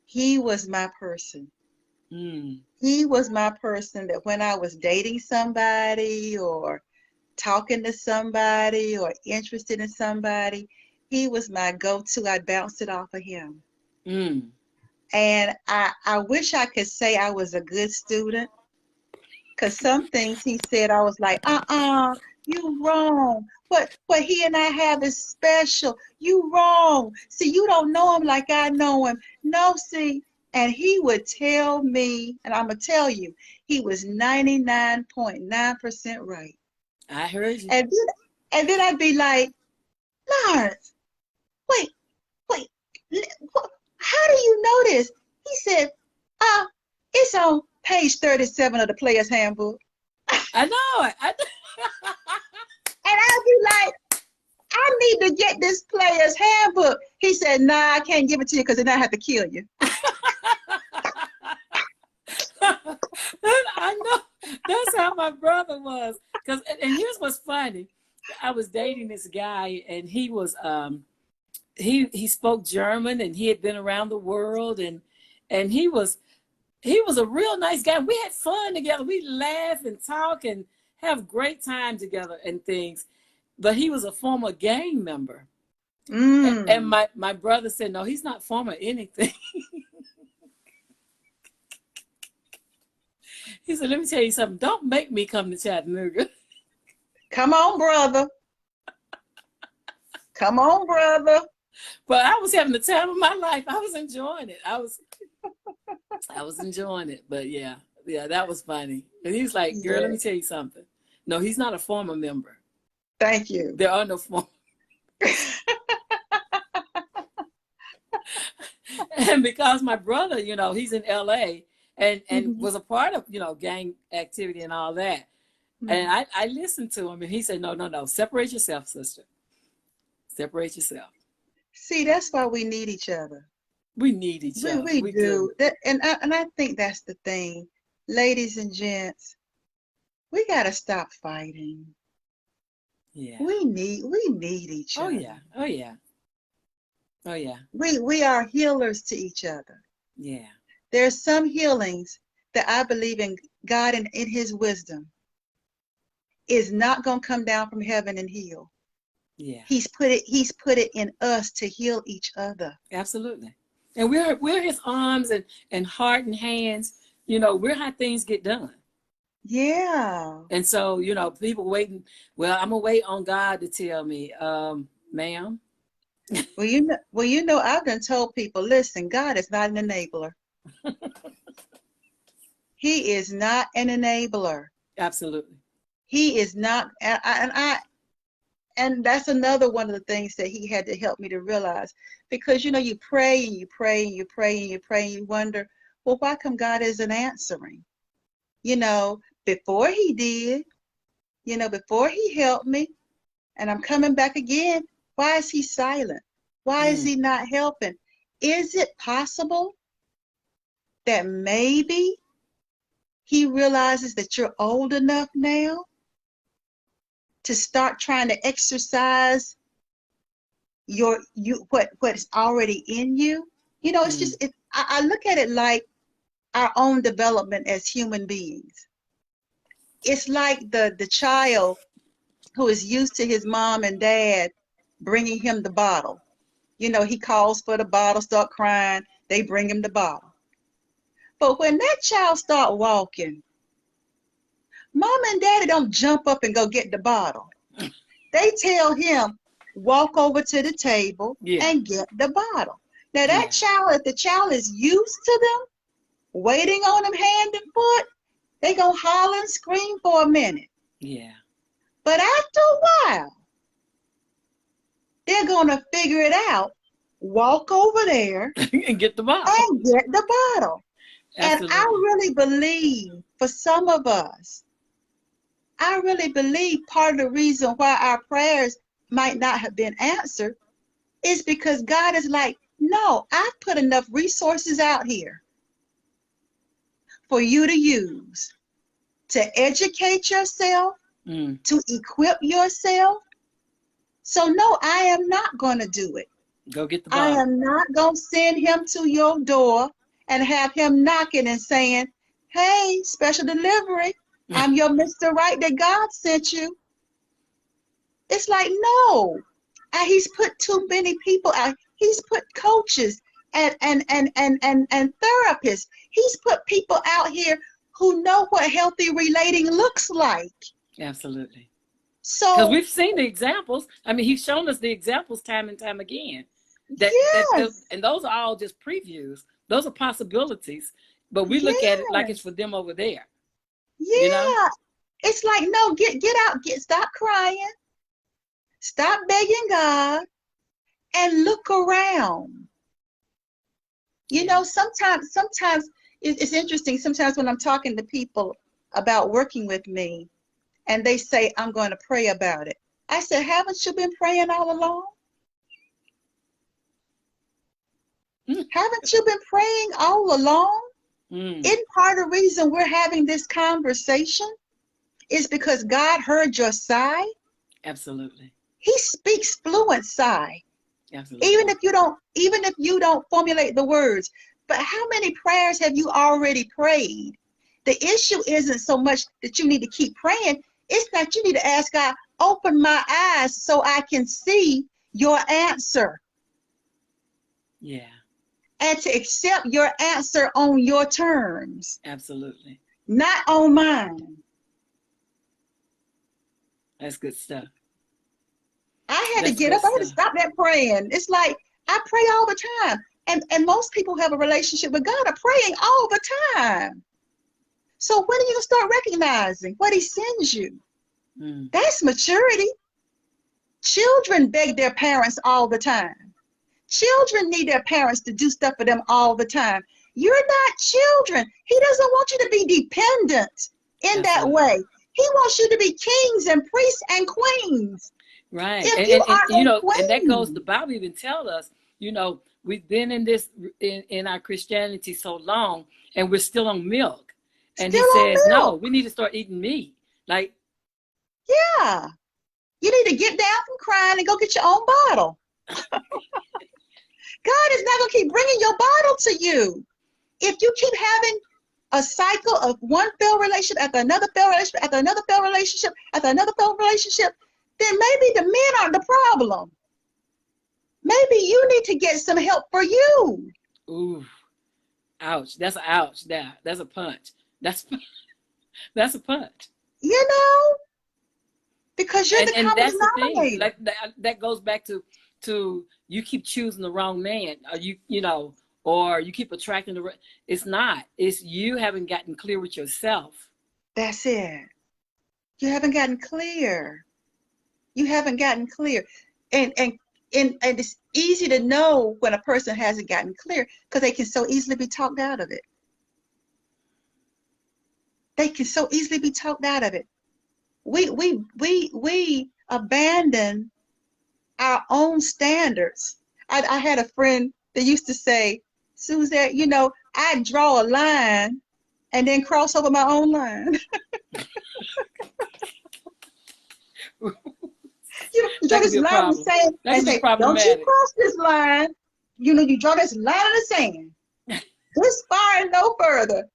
he was my person. Mm, He was my person that when I was dating somebody or talking to somebody or interested in somebody, he was my go-to. I bounced it off of him. mm. And I wish I could say I was a good student, because some things he said, I was like, you wrong. What he and I have is special. You wrong. See, you don't know him like I know him. No, see. And he would tell me, and I'm going to tell you, he was 99.9% right. I heard you. And then I'd be like, Lawrence, wait, wait, how do you know this? He said, uh, it's on page 37 of the Player's Handbook. I know it. And I'd be like, I need to get this Player's Handbook. He said, nah, I can't give it to you because then I have to kill you. I know. That's how my brother was. And here's what's funny. I was dating this guy, and he was he spoke German, and he had been around the world, and he was a real nice guy. We had fun together. We laugh and talk and have great time together and things. But he was a former gang member. And Mm. my brother said, no, he's not former anything. He said, let me tell you something. Don't make me come to Chattanooga. Come on, brother. Come on, brother. But I was having the time of my life. I was enjoying it. I was enjoying it. But yeah, that was funny. And he was like, girl, let Yeah. me tell you something. No, he's not a former member. Thank you. There are no former. And because my brother, he's in LA and Mhm. was a part of, gang activity and all that. And Mhm. I listened to him, and he said, no, no, no, separate yourself, sister. Separate yourself. See, that's why we need each other. We need each other. We We do. do. And I think that's the thing. Ladies and gents, we got to stop fighting. Yeah. We need each Oh, yeah. other. Oh, yeah. Oh, yeah. We are healers to each other. Yeah. There's some healings that I believe in God and in his wisdom is not going to come down from heaven and heal. Yeah. He's put it in us to heal each other. Absolutely. And we're his arms and heart and hands. We're how things get done. Yeah. And so, people waiting. Well, I'm gonna wait on God to tell me, ma'am. I've done told people, listen, God is not an enabler. He is not an enabler. Absolutely. He is not, and that's another one of the things that he had to help me to realize. Because, you know, you pray and you pray and you pray and you pray and you wonder, well, why come God isn't answering? You know, before he did, you know, before he helped me, and I'm coming back again, why is he silent? Why is he not helping? Is it possible that maybe he realizes that you're old enough now to start trying to exercise what's already in you? You know, it's just I look at it like our own development as human beings. It's like the child who is used to his mom and dad bringing him the bottle. You know, he calls for the bottle, start crying, they bring him the bottle. But when that child start walking, mom and daddy don't jump up and go get the bottle. They tell him, walk over to the table and get the bottle. Now that child, if the child is used to them, waiting on them hand and foot, they gonna holler and scream for a minute. Yeah. But after a while, they're gonna figure it out, walk over there and get the bottle. And get the bottle. Absolutely. And I really believe for some of us, I really believe part of the reason why our prayers might not have been answered is because God is like, no, I've put enough resources out here for you to use to educate yourself, to equip yourself. So no, I am not going to do it. Go get the bottle. I am not going to send him to your door and have him knocking and saying, hey, special delivery, I'm your Mr. Right that God sent you. It's like, no. And he's put too many people out. He's put coaches and therapists. He's put people out here who know what healthy relating looks like. Absolutely. So, because we've seen the examples. I mean, he's shown us the examples time and time again. And those are all just previews. Those are possibilities. But we look at it like it's for them over there. Yeah. You know? It's like, no, get out, stop crying, stop begging God, and look around. You know, sometimes it's interesting. Sometimes when I'm talking to people about working with me, and they say, I'm going to pray about it. I said, haven't you been praying all along? Haven't you been praying all along? Isn't part of the reason we're having this conversation is because God heard your sigh? Absolutely. He speaks fluent sigh. Absolutely. Even if you don't formulate the words. But how many prayers have you already prayed? The issue isn't so much that you need to keep praying. It's that you need to ask God, open my eyes so I can see your answer. Yeah. And to accept your answer on your terms. Absolutely. Not on mine. That's good stuff. I had to get up. I had to stop that praying. It's like, I pray all the time. And most people have a relationship with God are praying all the time. So when are you going to start recognizing what he sends you? That's maturity. Children beg their parents all the time. Children need their parents to do stuff for them all the time. You're not children. He doesn't want you to be dependent in that way. He wants you to be kings and priests and queens. Right. If And you are you know, queen, and that goes, the Bible even tells us, you know, we've been in this, in our Christianity so long, and we're still on milk. And he says, no, we need to start eating meat. Like, yeah. You need to get down from crying and go get your own bottle. God is not going to keep bringing your bottle to you. If you keep having a cycle of one failed relationship after another failed relationship, after another failed relationship, after another failed relationship, then maybe the men aren't the problem. Maybe you need to get some help for you. Ooh, ouch. That's an ouch. That's a punch. That's a punch. You know? Because you're the common that's denominator. the thing. Like that goes back to you keep choosing the wrong man. Or or you keep attracting it's not. It's you haven't gotten clear with yourself. That's it. You haven't gotten clear. You haven't gotten clear. And it's easy to know when a person hasn't gotten clear because they can so easily be talked out of it. They can so easily be talked out of it. We abandon our own standards. I had a friend that used to say, Suzette, you know, I draw a line and then cross over my own line. You draw this line in the sand and say, don't you cross this line. You know, you draw this line in the sand. This far and no further.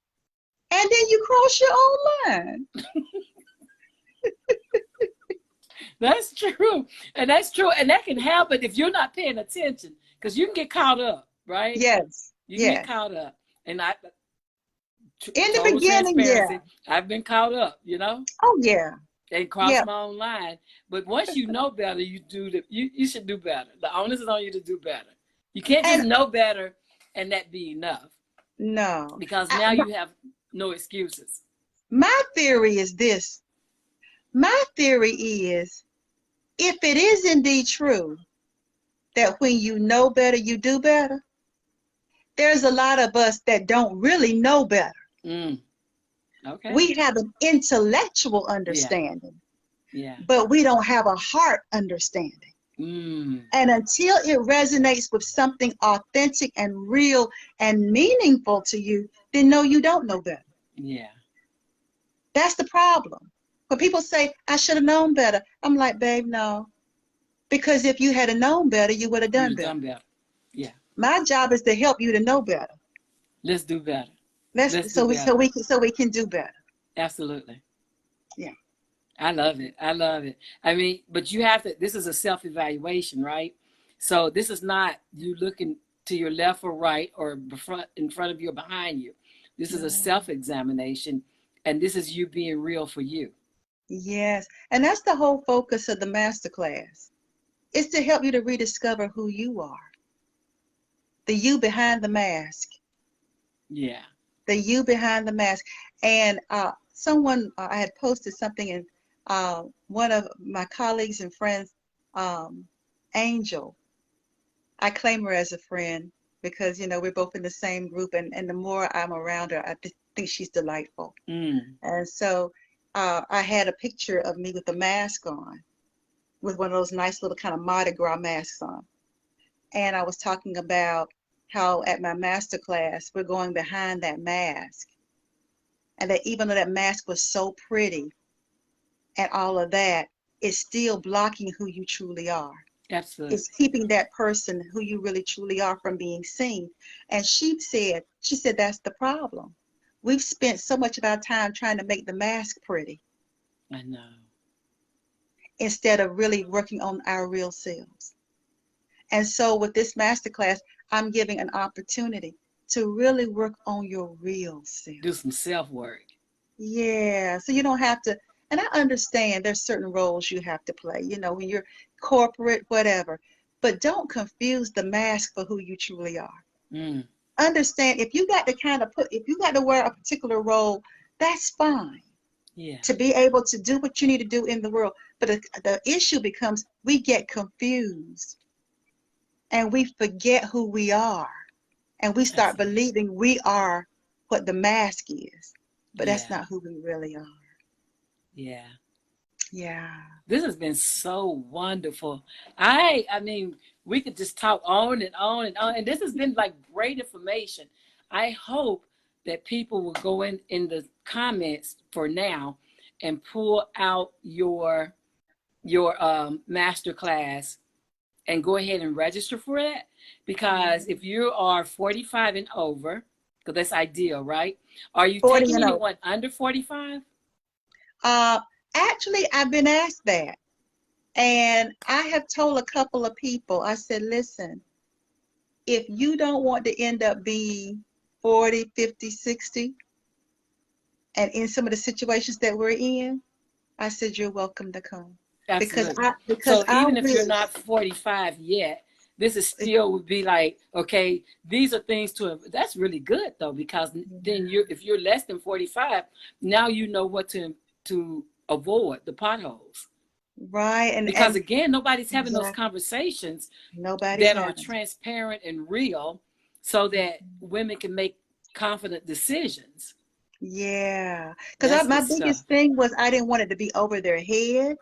And then you cross your own line. That's true. And that's true. And that can happen if you're not paying attention, because you can get caught up, right? Yes. You can get caught up. And in the beginning, yeah. I've been caught up, you know? Oh, yeah. And cross my own line. But once you know better, you should do better. The onus is on you to do better. You can't just know better and that be enough. No. Because now you have no excuses. My theory is this. My theory is, if it is indeed true that when you know better, you do better, there's a lot of us that don't really know better. Okay. We have an intellectual understanding, but we don't have a heart understanding. And until it resonates with something authentic and real and meaningful to you, then no, you don't know better. Yeah. That's the problem. When people say, I should have known better, I'm like, babe, no. Because if you had known better, you would have done better. Yeah. My job is to help you to know better. Let's do better. So we can do better. Absolutely. Yeah. I love it. I love it. I mean, but you have to, this is a self-evaluation, right? So this is not you looking to your left or right or in front of you or behind you. This is a self-examination, and this is you being real for you. Yes. And that's the whole focus of the masterclass. It's to help you to rediscover who you are. The you behind the mask. Yeah. The you behind the mask. And someone, I had posted something, and one of my colleagues and friends, Angel, I claim her as a friend because, you know, we're both in the same group, and the more I'm around her, I think she's delightful. And so I had a picture of me with a mask on, with one of those nice little kind of Mardi Gras masks on. And I was talking about how at my masterclass, we're going behind that mask. And that even though that mask was so pretty and all of that, it's still blocking who you truly are. Absolutely. It's keeping that person who you really truly are from being seen. And she said, that's the problem. We've spent so much of our time trying to make the mask pretty. I know. Instead of really working on our real selves. And so with this masterclass, I'm giving an opportunity to really work on your real self. Do some self-work. Yeah, so you don't have to, and I understand there's certain roles you have to play, you know, when you're corporate, whatever, but don't confuse the mask for who you truly are. Understand, if you got to wear a particular role, that's fine. Yeah. To be able to do what you need to do in the world. But the issue becomes we get confused and we forget who we are. And we start believing we are what the mask is. But that's not who we really are. Yeah. Yeah. This has been so wonderful. I mean, we could just talk on and on and on. And this has been like great information. I hope that people will go in the comments for now and pull out your masterclass and go ahead and register for it. Because if you are 45 and over, because that's ideal, right? Are you taking anyone under 45? Actually, I've been asked that. And I have told a couple of people, I said, listen, if you don't want to end up being 40, 50, 60, and in some of the situations that we're in, I said, you're welcome to come. Absolutely. Because so even if you're not 45 yet, This is still would be like, okay, these are things to, that's really good though, because then if you're less than 45, now you know what to avoid the potholes. Right. Because again, nobody's having those exactly. conversations Nobody's that are having. transparent and real so that women can make confident decisions. Yeah. Because That's my the stuff. biggest thing was I didn't want it to be over their head.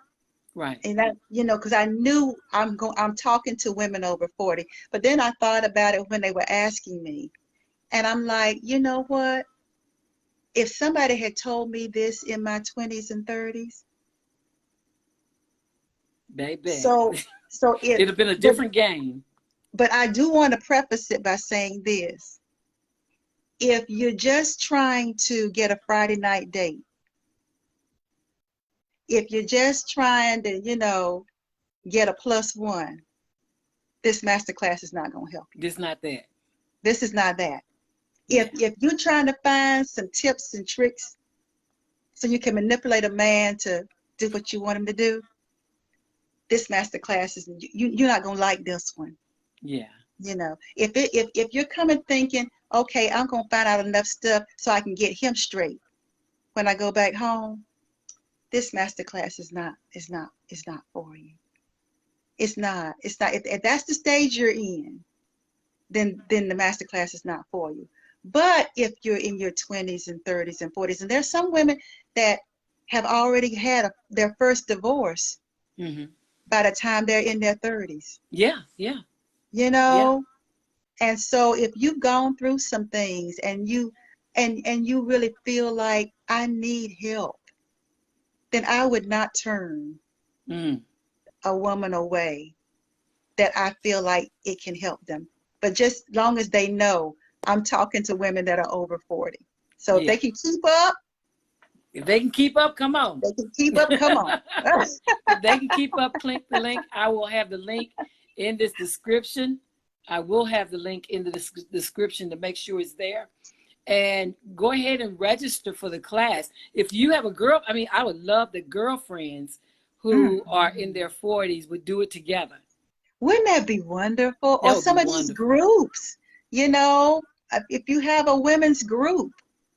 Right. And that, because I knew I'm talking to women over 40. But then I thought about it when they were asking me. And I'm like, you know what? If somebody had told me this in my 20s and 30s, Baby. so so It'd have been a but different game. but I do want to preface it by saying this. If you're just trying to get a Friday night date, if you're just trying to, get a +1, this masterclass is not going to help you. This not that. This is not that. Yeah. If you're trying to find some tips and tricks so you can manipulate a man to do what you want him to do, this masterclass is you're not going to like this one. Yeah. If you're coming thinking, okay, I'm going to find out enough stuff so I can get him straight when I go back home, this masterclass is not for you. It's not. If that's the stage you're in, then the masterclass is not for you. But if you're in your 20s and 30s and 40s, and there's some women that have already had their first divorce by the time they're in their 30s. Yeah, yeah. Yeah. And so if you've gone through some things and you really feel like I need help, then I would not turn a woman away that I feel like it can help them. But just long as they know I'm talking to women that are over 40. So if they can keep up. If they can keep up, come on. They can keep up, come on. If they can keep up, click the link. I will have the link in this description. I will have the link in the description to make sure it's there. And go ahead and register for the class. If you have a girl, I would love the girlfriends who are in their 40s would do it together. Wouldn't that be wonderful? That or some of these groups, if you have a women's group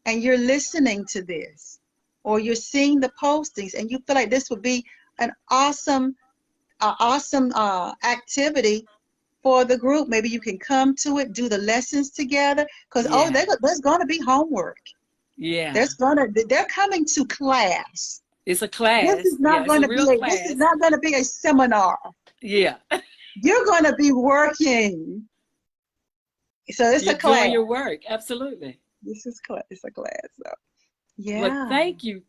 and you're listening to this, or you're seeing the postings and you feel like this would be an awesome activity for the group. Maybe you can come to it, do the lessons together, because there's going to be homework. Yeah, they're coming to class. It's a class. This is not going to be this is not going to be a seminar. Yeah, you're going to be working. So it's a class. Doing your work, absolutely. This is class. It's a class. So. Yeah. Well, thank you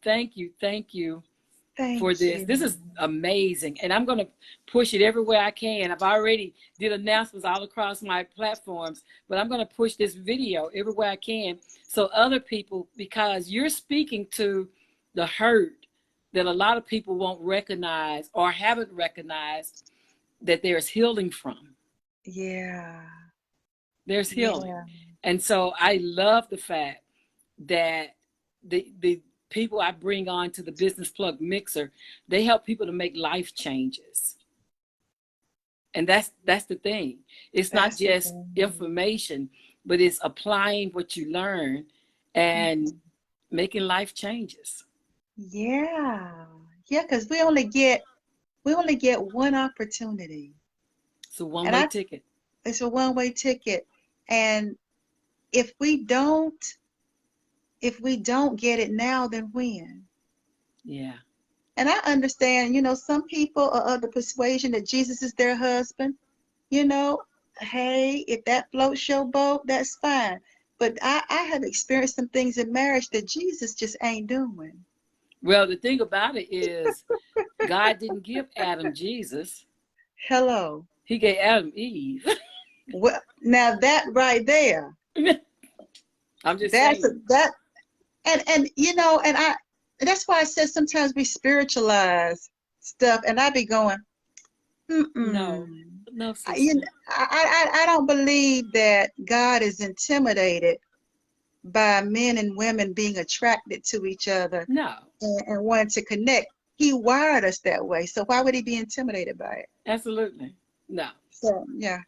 for this. This is amazing. And I'm going to push it everywhere I can. I've already did announcements all across my platforms, but I'm going to push this video everywhere I can so other people, because you're speaking to the hurt that a lot of people won't recognize or haven't recognized that there's healing from. Yeah. There's healing. Yeah. And so I love the fact that the people I bring on to the Business Plug Mixer, they help people to make life changes. And that's the thing. It's not just information, but it's applying what you learn and making life changes. Yeah. Yeah, because we only get one opportunity. It's a one-way ticket. It's a one-way ticket. And if we don't get it now, then when? Yeah. And I understand, some people are of the persuasion that Jesus is their husband. Hey, if that floats your boat, that's fine. But I have experienced some things in marriage that Jesus just ain't doing. Well, the thing about it is God didn't give Adam Jesus. Hello. He gave Adam Eve. Well, now that right there. I'm just saying. That's why I said sometimes we spiritualize stuff, and I be going, no, sister. I don't believe that God is intimidated by men and women being attracted to each other. No. And wanting to connect. He wired us that way, so why would he be intimidated by it? Absolutely. No. So yeah.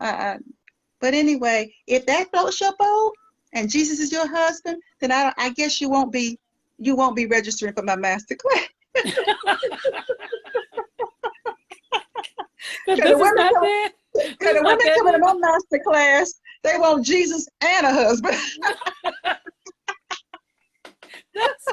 But anyway, if that floats your boat and Jesus is your husband, then I guess you won't be registering for my master class. Because Because the this is women not come, that. because This the is not women that. coming to my master class, they want Jesus and a husband, That's,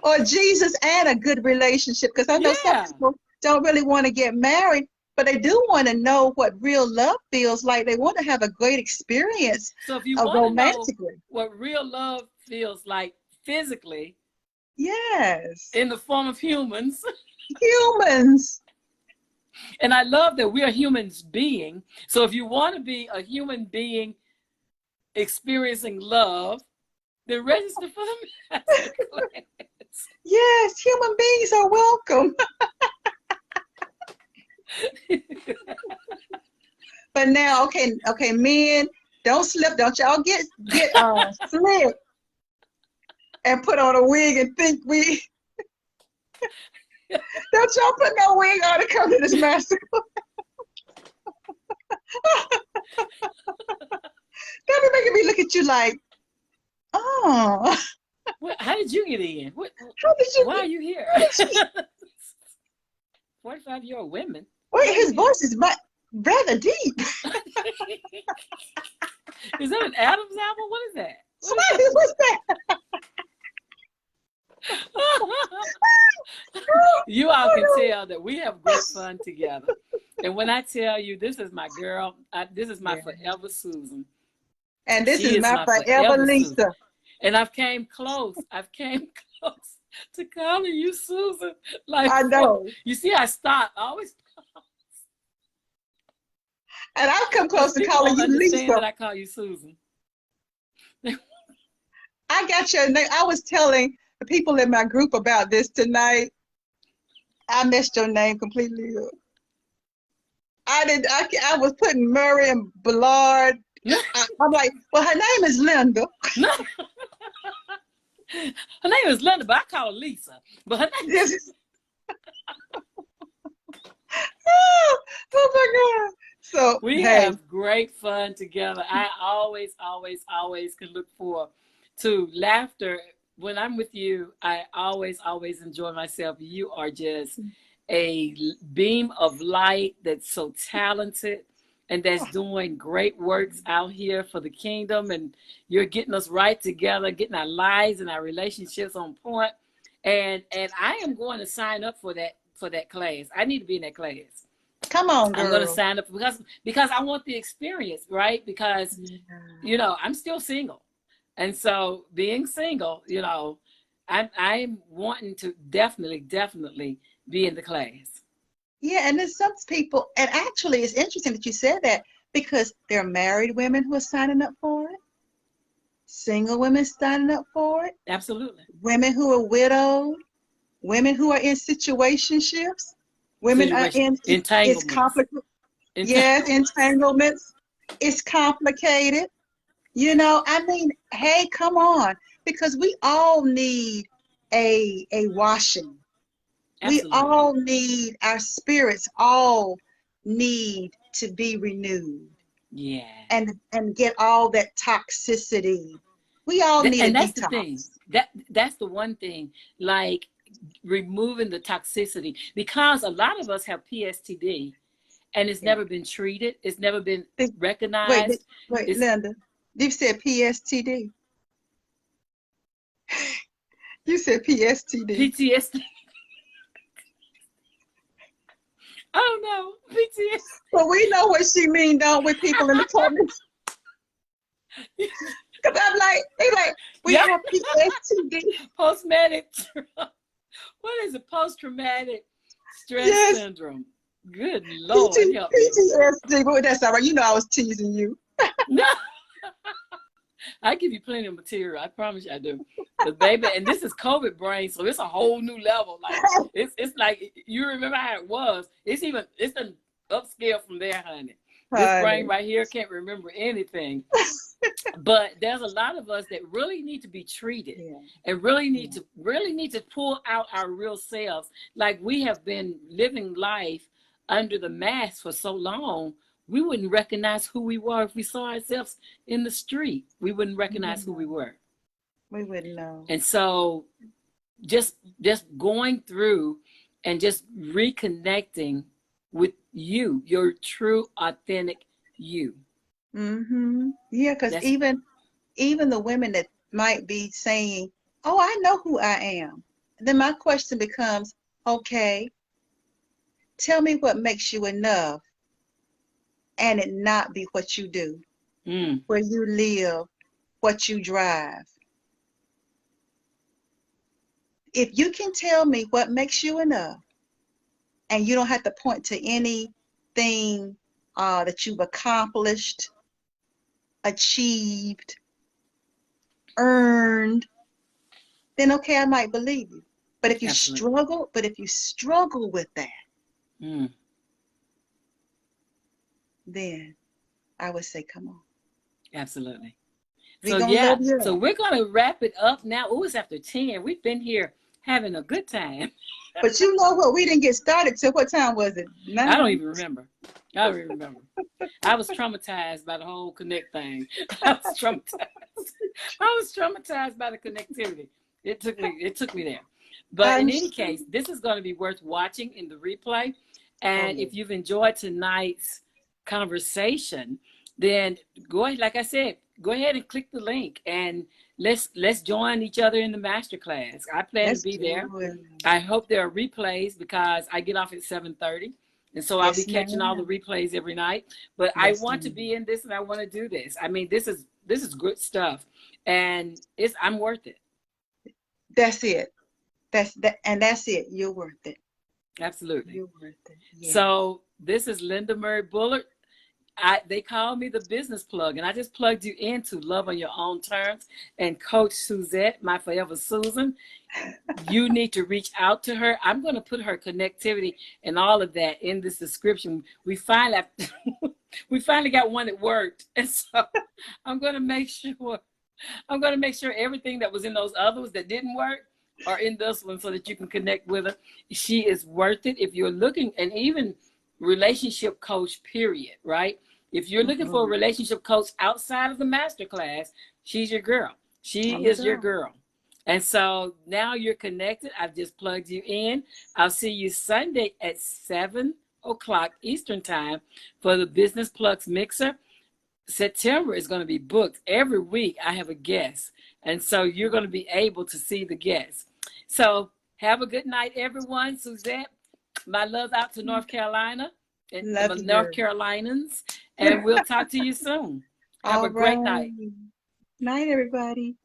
or Jesus and a good relationship. Because I know some yeah. people don't really want to get married, but they do want to know what real love feels like. They want to have a great experience So if you want to know romantically. what real love feels like physically Yes, in the form of humans, humans. and I love that we are humans being. So if you want to be a human being experiencing love, then register for the master class. Yes, human beings are welcome. But now, okay, men, don't slip. Don't y'all get slick and put on a wig and think we. Don't y'all put no wig on to come to this master. Don't be making me look at you like, oh, How did you get in? how did you Why are get? you here? How did you, 45-year-old women. wait, his voice is rather deep. Is that an Adams album? What is that? What's that? You all can tell that we have great fun together. And when I tell you, this is my girl, this is my forever Susan. And this She is is my my forever forever Susan. Lisa. And I've came close to calling you Susan. Like, I know. you see, I stop. I always, And I've come close because to people calling don't you understand Lisa. that I call you Susan. I got your name. I was telling the people in my group about this tonight. I messed your name completely up. I was putting Murray and Ballard. I'm like, well, her name is Linda. Her name is Linda, but I call her Lisa. But her name Yes. Oh my God. So we hey, have great fun together. I always, always, always can look forward to laughter. When I'm with you, I always, always enjoy myself. You are just a beam of light that's so talented and that's doing great works out here for the kingdom. And you're getting us right together, getting our lives and our relationships on point. And I am going to sign up for that class. I need to be in that class. come on, I'm going to girl. sign up because I want the experience, right? Because I'm still single, and so being single, I'm wanting to definitely be in the class. Yeah, and there's some people, and actually, it's interesting that you said that because there are married women who are signing up for it, single women signing up for it, Absolutely. women who are widowed, women who are in situationships, women are Situation it's entanglements. complicated. Yes, entanglements. It's complicated. I mean, hey, come on, because we all need a washing. We Absolutely. all need our spirits. All need to be renewed Yeah. and get all that toxicity. We all need a And that's the thing. detox. That's the one thing, like removing the toxicity, because a lot of us have PSTD and it's Yeah. never been treated. It's never been Wait, recognized. wait, It's Linda. You said PSTD. You said PSTD. PTSD. I don't know. PTSD. But we know what she mean, don't we, people in the comments? Because I'm like, they like, we Yeah. have PSTD. Post-traumatic. What is it? Post-traumatic stress Yes, syndrome. Good Lord, help me. PTSD. But that's all right. You know I was teasing you. No. I give you plenty of material. I promise you I do. But baby, and this is COVID brain, so it's a whole new level. Like it's like you remember how it was. It's an upscale from there, honey. This brain Honey. right here can't remember anything. But there's a lot of us that really need to be treated Yeah. and really need to pull out our real selves. Like we have been living life under the mask for so long. we wouldn't recognize who we were if we saw ourselves in the street. We wouldn't We recognize wouldn't who we know. were. We wouldn't know. And so just going through and just reconnecting with you, your true, authentic you. Yeah, because That's even the women that might be saying, "Oh, I know who I am," then my question becomes, okay, tell me what makes you enough, and it not be what you do, mm, where you live, what you drive. If you can tell me what makes you enough, and you don't have to point to anything that you've accomplished, achieved, earned, then okay, I might believe you. But if you absolutely. struggle with that, Mm, then I would say, come on. absolutely. We So gonna yeah, love you so up. we're gonna wrap it up now. Oh, it's after 10. We've been here having a good time. But you know what? We didn't get started till what time was it? I don't 9? even remember. I don't even remember. I was traumatized by the whole connect thing. I was traumatized. I was traumatized by the connectivity. It took me there. But in I'm any sure. case, this is going to be worth watching in the replay. Oh And yeah. if you've enjoyed tonight's conversation, then go ahead, like I said, go ahead and click the link and let's join each other in the masterclass. I plan to Let's be there. do it. I hope there are replays because I get off at 7:30. And so I'll be Yes, catching all ma'am. the replays every night. But I Yes, want to ma'am. be in this and I want to do this. I mean, this is good stuff. And I'm worth it. That's it. That's it. You're worth it. Absolutely. You're worth it. Yes. So this is Linda Murray Bullard. They call me the business plug, and I just plugged you into Love on Your Own Terms. And Coach Suzette, my forever Susan, you need to reach out to her. I'm going to put her connectivity and all of that in this description. We finally got one that worked, and so I'm going to make sure everything that was in those others that didn't work are in this one so that you can connect with her. She is worth it if you're looking, and even relationship coach, period, right? If you're looking for a Mhm. relationship coach outside of the masterclass, she's your girl. I'm She the is your girl. girl. And so now you're connected. I've just plugged you in. I'll see you Sunday at 7 o'clock Eastern Time for the Business Plugs Mixer. September is going to be booked. Every week I have a guest. And so you're going to be able to see the guests. So have a good night, everyone. Suzette, my love out to North Carolina and Love the North you. Carolinians. And we'll talk to you soon. Have All a great night. right. Night, everybody.